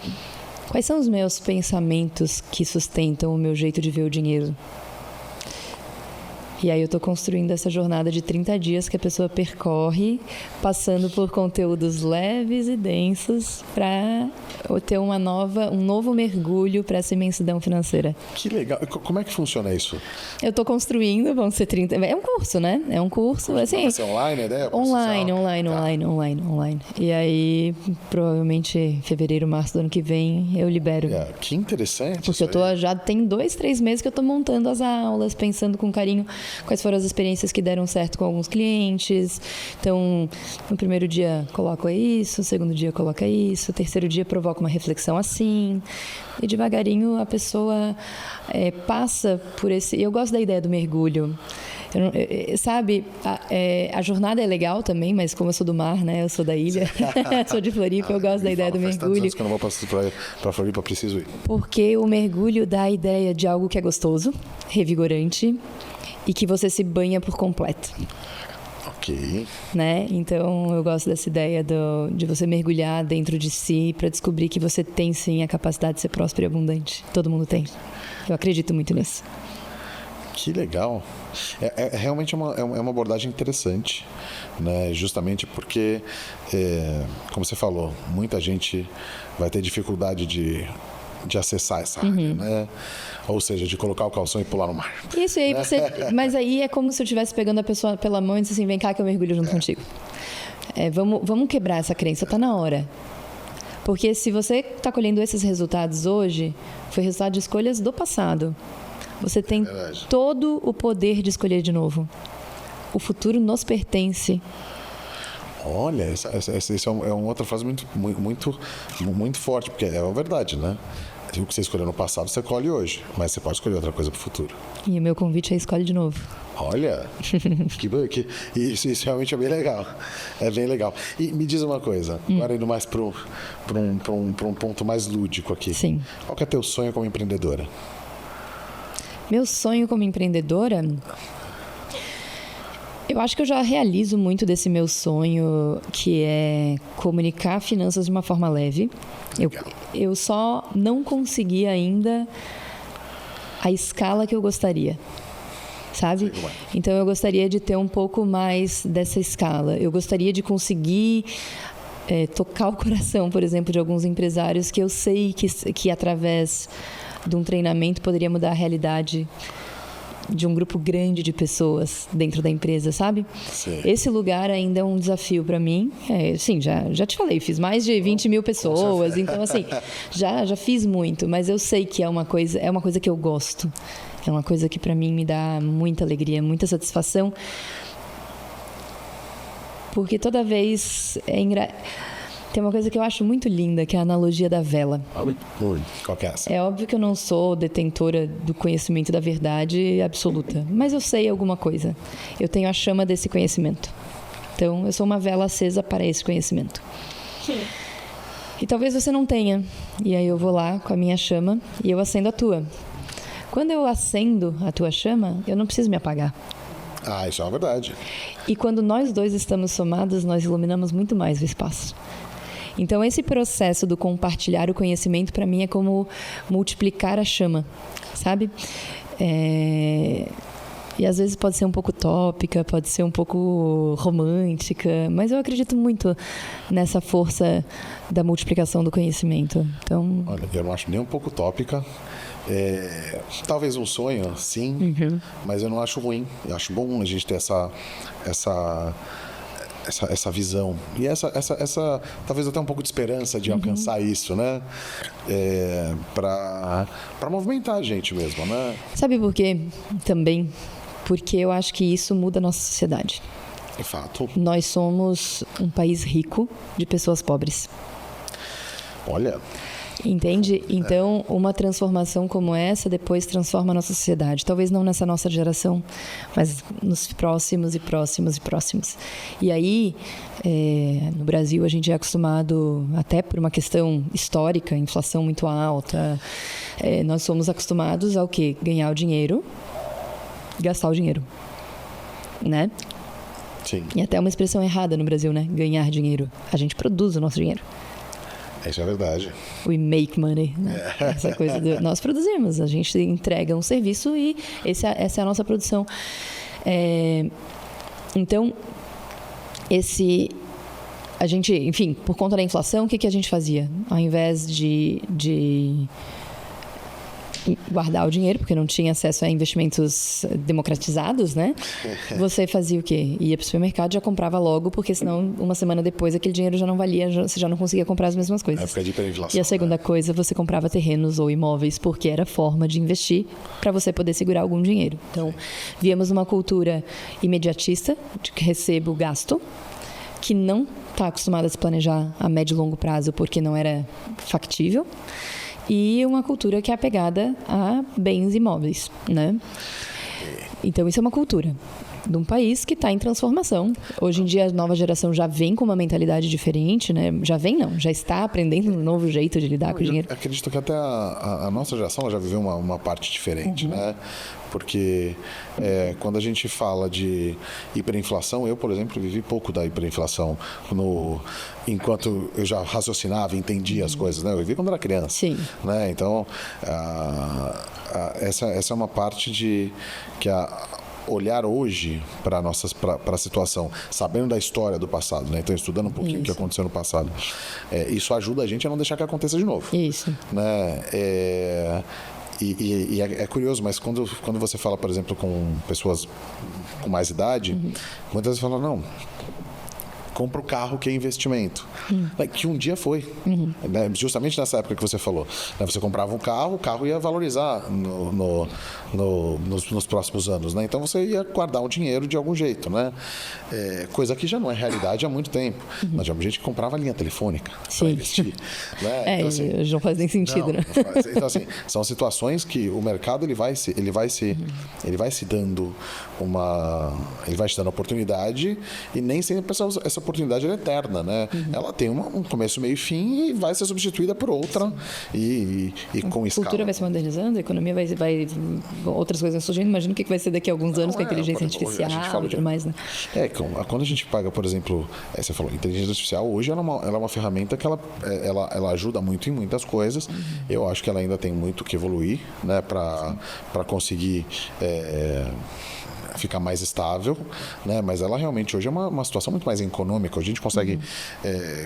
quais são os meus pensamentos que sustentam o meu jeito de ver o dinheiro. E aí eu estou construindo essa jornada de 30 dias que a pessoa percorre, passando por conteúdos leves e densos para ter um novo mergulho para essa imensidão financeira. Que legal. Como é que funciona isso? Eu estou construindo, vão ser 30... É um curso, né? É um curso, assim... Vai ser online, né? Online. E aí, provavelmente, em fevereiro, março do ano que vem, eu libero. Que interessante. Porque já tem 2-3 meses que eu estou montando as aulas, pensando com carinho quais foram as experiências que deram certo com alguns clientes. Então, no primeiro dia coloco isso, no segundo dia coloca isso, no terceiro dia provoca uma reflexão assim. E devagarinho a pessoa passa por esse... Eu gosto da ideia do mergulho. Sabe, a jornada é legal também, mas como eu sou do mar, né? Eu sou da ilha, sou de Floripa, eu gosto da ideia do mergulho. Faz tantos anos que eu não vou para Floripa, preciso ir. Porque o mergulho dá a ideia de algo que é gostoso, revigorante e que você se banha por completo. Ok. Né? Então, eu gosto dessa ideia de você mergulhar dentro de si para descobrir que você tem, sim, a capacidade de ser próspero e abundante. Todo mundo tem. Eu acredito muito nisso. Que legal. Realmente é uma abordagem interessante, né? Justamente porque, como você falou, muita gente vai ter dificuldade de acessar essa área, né? Ou seja, de colocar o calção e pular no mar. Isso, e aí mas aí é como se eu estivesse pegando a pessoa pela mão e disse assim, vem cá que eu mergulho junto contigo. Vamos quebrar essa crença, tá na hora. Porque se você está colhendo esses resultados hoje, foi resultado de escolhas do passado. Você tem todo o poder de escolher de novo. O futuro nos pertence. Olha, essa é uma outra frase muito forte, porque é a verdade, né? O que você escolheu no passado, você colhe hoje, mas você pode escolher outra coisa para o futuro. E o meu convite é escolhe de novo. Olha, isso realmente é bem legal. É bem legal. E me diz uma coisa, agora indo mais para um ponto mais lúdico aqui. Sim. Qual que é teu sonho como empreendedora? Meu sonho como empreendedora, eu acho que eu já realizo muito desse meu sonho, que é comunicar finanças de uma forma leve. Eu só não consegui ainda a escala que eu gostaria, sabe? Então eu gostaria de ter um pouco mais dessa escala. Eu gostaria de conseguir tocar o coração, por exemplo, de alguns empresários que eu sei que através de um treinamento poderia mudar a realidade de um grupo grande de pessoas dentro da empresa, sabe? Sim. Esse lugar ainda é um desafio para mim. Sim, já te falei, fiz mais de 20 mil pessoas, então assim, já fiz muito, mas eu sei que é uma coisa que eu gosto. É uma coisa que para mim me dá muita alegria, muita satisfação. Porque toda vez tem uma coisa que eu acho muito linda, que é a analogia da vela. Qual que é essa? É óbvio que eu não sou detentora do conhecimento da verdade absoluta, mas eu sei alguma coisa. Eu tenho a chama desse conhecimento. Então, eu sou uma vela acesa para esse conhecimento. Sim. E talvez você não tenha. E aí eu vou lá com a minha chama e eu acendo a tua. Quando eu acendo a tua chama, eu não preciso me apagar. Isso é uma verdade. E quando nós dois estamos somados, nós iluminamos muito mais o espaço. Então, esse processo do compartilhar o conhecimento, para mim, é como multiplicar a chama, sabe? E às vezes pode ser um pouco utópica, pode ser um pouco romântica, mas eu acredito muito nessa força da multiplicação do conhecimento. Então... Olha, eu não acho nem um pouco utópica. Talvez um sonho, sim, mas eu não acho ruim. Eu acho bom a gente ter essa visão e essa talvez até um pouco de esperança de alcançar isso, né? Para movimentar a gente mesmo, né? Sabe por quê? Também porque eu acho que isso muda a nossa sociedade. De fato. Nós somos um país rico de pessoas pobres. Olha. Entende? Então, uma transformação como essa depois transforma a nossa sociedade. Talvez não nessa nossa geração, mas nos próximos e próximos e próximos. E aí, no Brasil, a gente é acostumado, até por uma questão histórica, inflação muito alta, nós somos acostumados ao quê? Ganhar o dinheiro, gastar o dinheiro, né? Sim. E até uma expressão errada no Brasil, né? Ganhar dinheiro. A gente produz o nosso dinheiro. Isso é verdade. We make money. Né? Essa coisa nós produzimos, a gente entrega um serviço e essa é a nossa produção. Então, a gente, enfim, por conta da inflação, o que a gente fazia? Ao invés de guardar o dinheiro, porque não tinha acesso a investimentos democratizados, né? Você fazia o quê? Ia para o supermercado e já comprava logo, porque senão, uma semana depois, aquele dinheiro já não valia, você já não conseguia comprar as mesmas coisas. Época de hiperinflação, e a segunda coisa, você comprava terrenos ou imóveis, porque era forma de investir para você poder segurar algum dinheiro. Então, víamos uma cultura imediatista, de que recebo, gasto, que não está acostumada a se planejar a médio e longo prazo, porque não era factível. E uma cultura que é apegada a bens imóveis, né? Então, isso é uma cultura de um país que está em transformação. Hoje em dia, a nova geração já vem com uma mentalidade diferente, né? Já está aprendendo um novo jeito de lidar com o dinheiro. Acredito que até a nossa geração já viveu uma parte diferente, né? Porque quando a gente fala de hiperinflação, eu, por exemplo, vivi pouco da hiperinflação enquanto eu já raciocinava e entendia as coisas, né? Eu vivi quando era criança. Sim. Né? Então, essa é uma parte que olhar hoje para a situação, sabendo da história do passado, né? Então, estudando um pouquinho o que aconteceu no passado, isso ajuda a gente a não deixar que aconteça de novo. Isso. Né? E é curioso, mas quando você fala, por exemplo, com pessoas com mais idade, muitas vezes falam, não, compra o carro que é investimento. Que um dia foi. Né? Justamente nessa época que você falou. Né? Você comprava um carro, o carro ia valorizar nos próximos anos. Né? Então você ia guardar o dinheiro de algum jeito. Né? Coisa que já não é realidade há muito tempo. Nós tínhamos gente que comprava linha telefônica para investir. Né? Então, assim, não faz nem sentido, né? Então, assim, são situações que o mercado ele vai se dando ele vai te dando oportunidade, e nem sempre essa oportunidade é eterna, né? Ela tem um começo, meio e fim, e vai ser substituída por outra e com escala. A cultura vai se modernizando, a economia vai outras coisas surgindo. Imagina o que vai ser daqui a alguns anos com a inteligência artificial e tudo mais, né? Quando a gente paga, por exemplo, você falou, inteligência artificial, hoje ela é uma ferramenta que ela ajuda muito em muitas coisas. Eu acho que ela ainda tem muito que evoluir, né, para conseguir ficar mais estável, né? Mas ela realmente hoje é uma situação muito mais econômica. A gente consegue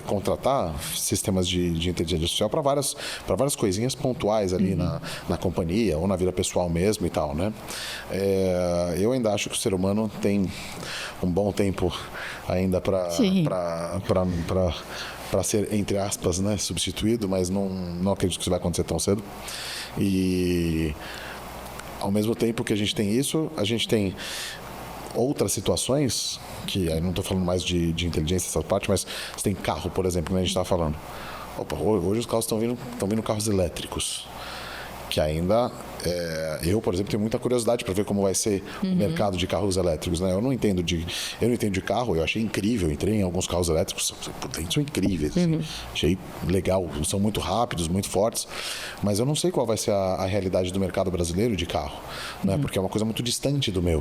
contratar sistemas de inteligência artificial para várias coisinhas pontuais ali na companhia ou na vida pessoal mesmo e tal, né? Eu ainda acho que o ser humano tem um bom tempo ainda para ser, entre aspas, né, substituído, mas não acredito que isso vai acontecer tão cedo. E ao mesmo tempo que a gente tem isso, a gente tem outras situações, que aí não estou falando mais de inteligência, essa parte, mas você tem carro, por exemplo, que a gente estava falando. Hoje os carros estão vindo carros elétricos, que ainda eu, por exemplo, tenho muita curiosidade para ver como vai ser o mercado de carros elétricos, né? Eu não entendo de carro. Eu achei incrível, entrei em alguns carros elétricos, são incríveis, achei legal, são muito rápidos, muito fortes, mas eu não sei qual vai ser a realidade do mercado brasileiro de carro, né? Porque é uma coisa muito distante do meu,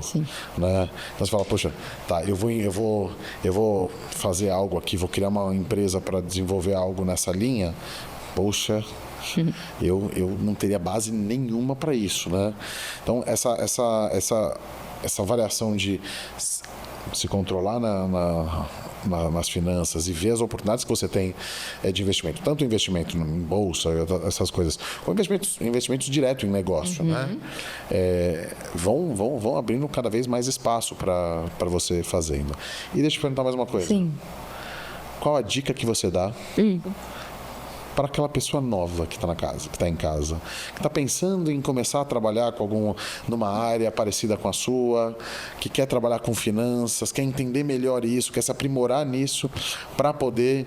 né? Então você fala, poxa, tá, eu vou fazer algo aqui, vou criar uma empresa para desenvolver algo nessa linha, poxa, eu não teria base nenhuma para isso, né? Então essa variação de se controlar nas finanças e ver as oportunidades que você tem de investimento, tanto investimento em bolsa, essas coisas, como investimentos direto em negócio, né? Vão abrindo cada vez mais espaço para você fazendo. E deixa eu perguntar mais uma coisa. Sim. Qual a dica que você dá para aquela pessoa nova que está em casa, que está pensando em começar a trabalhar numa área parecida com a sua, que quer trabalhar com finanças, quer entender melhor isso, quer se aprimorar nisso para poder,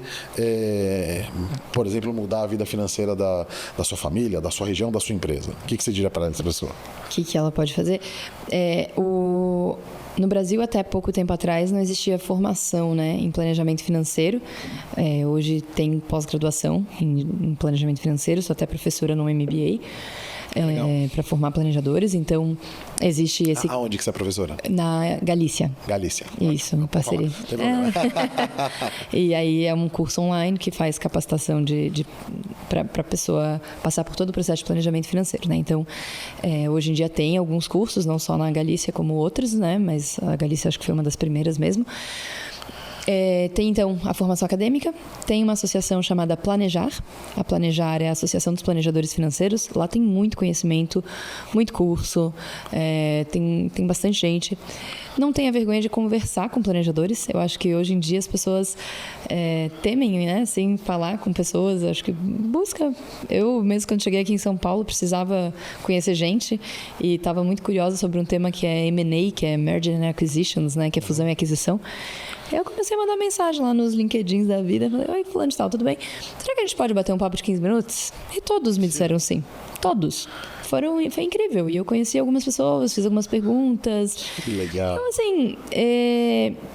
por exemplo, mudar a vida financeira da sua família, da sua região, da sua empresa? O que você diria para essa pessoa? O que ela pode fazer? No Brasil, até pouco tempo atrás, não existia formação, né, em planejamento financeiro. Hoje tem pós-graduação em planejamento financeiro, sou até professora no MBA. Para formar planejadores, então existe esse... Aonde que você é professora? Na Galícia. Galícia. Isso, uma parceria. Tem problema. E aí é um curso online que faz capacitação para a pessoa passar por todo o processo de planejamento financeiro, né? Então, hoje em dia tem alguns cursos, não só na Galícia como outros, né? Mas mas a Galícia acho que foi uma das primeiras mesmo. Tem, então, a formação acadêmica, tem uma associação chamada Planejar. A Planejar é a Associação dos Planejadores Financeiros. Lá tem muito conhecimento, muito curso, tem bastante gente. Não tenha vergonha de conversar com planejadores. Eu acho que hoje em dia as pessoas temem, né, assim, falar com pessoas. Acho que busca. Eu mesmo, quando cheguei aqui em São Paulo, precisava conhecer gente e estava muito curiosa sobre um tema que é M&A, que é Merger and Acquisitions, né, que é fusão e aquisição. Eu comecei a mandar mensagem lá nos LinkedIns da vida. Falei, oi, fulano de tal, tudo bem? Será que a gente pode bater um papo de 15 minutos? E todos me disseram sim. Todos. Foi incrível. E eu conheci algumas pessoas, fiz algumas perguntas. Que legal. Então, assim,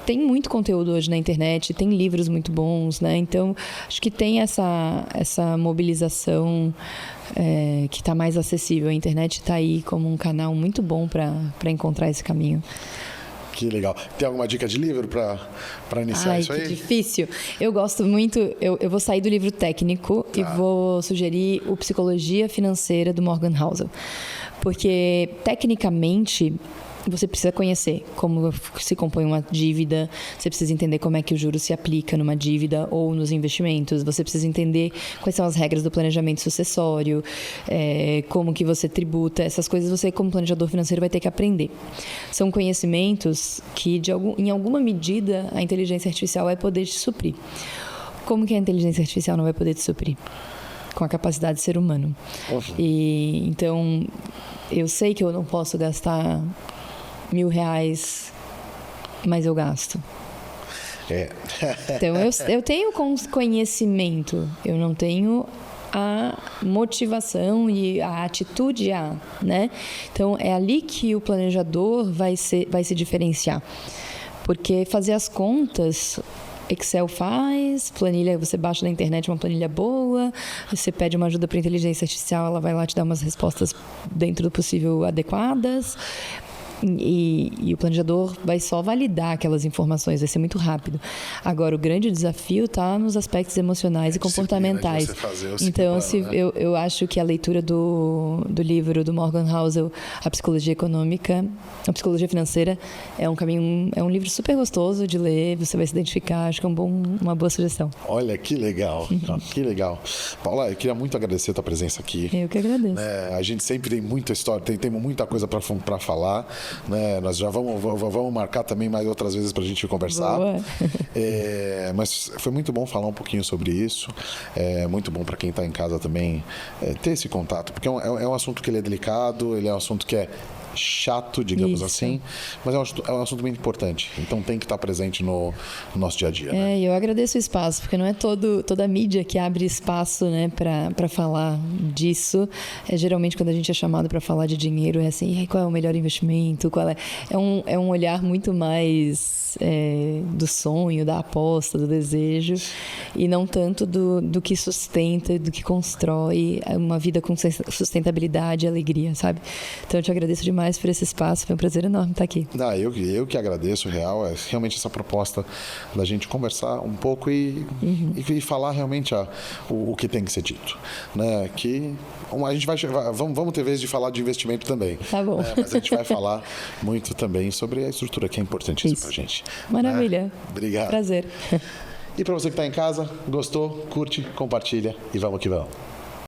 tem muito conteúdo hoje na internet, tem livros muito bons, né? Então, acho que tem essa mobilização que está mais acessível. A internet está aí como um canal muito bom para encontrar esse caminho. Que legal. Tem alguma dica de livro para iniciar isso aí? Que difícil. Eu gosto muito, eu vou sair do livro técnico e vou sugerir o Psicologia Financeira do Morgan Housel. Porque, tecnicamente, você precisa conhecer como se compõe uma dívida, você precisa entender como é que o juro se aplica numa dívida ou nos investimentos, você precisa entender quais são as regras do planejamento sucessório, como que você tributa, essas coisas você, como planejador financeiro, vai ter que aprender. São conhecimentos que, em alguma medida, a inteligência artificial vai poder te suprir. Como que a inteligência artificial não vai poder te suprir? Com a capacidade de ser humano. E, então, eu sei que eu não posso gastar R$1.000, mas eu gasto. Então, eu tenho conhecimento, eu não tenho a motivação e a atitude né? Então, é ali que o planejador vai se diferenciar. Porque fazer as contas, Excel faz, planilha, você baixa na internet uma planilha boa, você pede uma ajuda para a inteligência artificial, ela vai lá te dar umas respostas dentro do possível adequadas. E o planejador vai só validar aquelas informações, vai ser muito rápido. Agora, o grande desafio está nos aspectos emocionais e comportamentais. Então, eu acho que a leitura do livro do Morgan Housel, A Psicologia Econômica, A Psicologia Financeira, é um livro super gostoso de ler, você vai se identificar, acho que é uma boa sugestão. Olha, que legal, que legal. Paula, eu queria muito agradecer a tua presença aqui. Eu que agradeço. A gente sempre tem muita história, temos muita coisa para falar. Né? Nós já vamos marcar também mais outras vezes para a gente conversar. Mas foi muito bom falar um pouquinho sobre isso. É muito bom para quem está em casa também ter esse contato, porque é um assunto que ele é delicado, ele é um assunto que é chato, digamos assim, mas é um assunto muito importante, então tem que estar presente no nosso dia a dia. E eu agradeço o espaço, porque não é toda a mídia que abre espaço, né, para falar disso. Geralmente quando a gente é chamado para falar de dinheiro, é assim, qual é o melhor investimento, é um olhar muito mais do sonho, da aposta, do desejo, e não tanto do que sustenta, do que constrói uma vida com sustentabilidade e alegria, sabe? Então eu te agradeço demais por esse espaço, foi um prazer enorme estar aqui. Eu que agradeço, real, realmente essa proposta da gente conversar um pouco e falar realmente o que tem que ser dito, né? Que a gente vamos ter vez de falar de investimento também. Tá bom. Né? Mas a gente vai falar muito também sobre a estrutura, que é importantíssima pra gente. Maravilha. Né? Obrigado. Prazer. E para você que está em casa, gostou, curte, compartilha e vamos que vamos.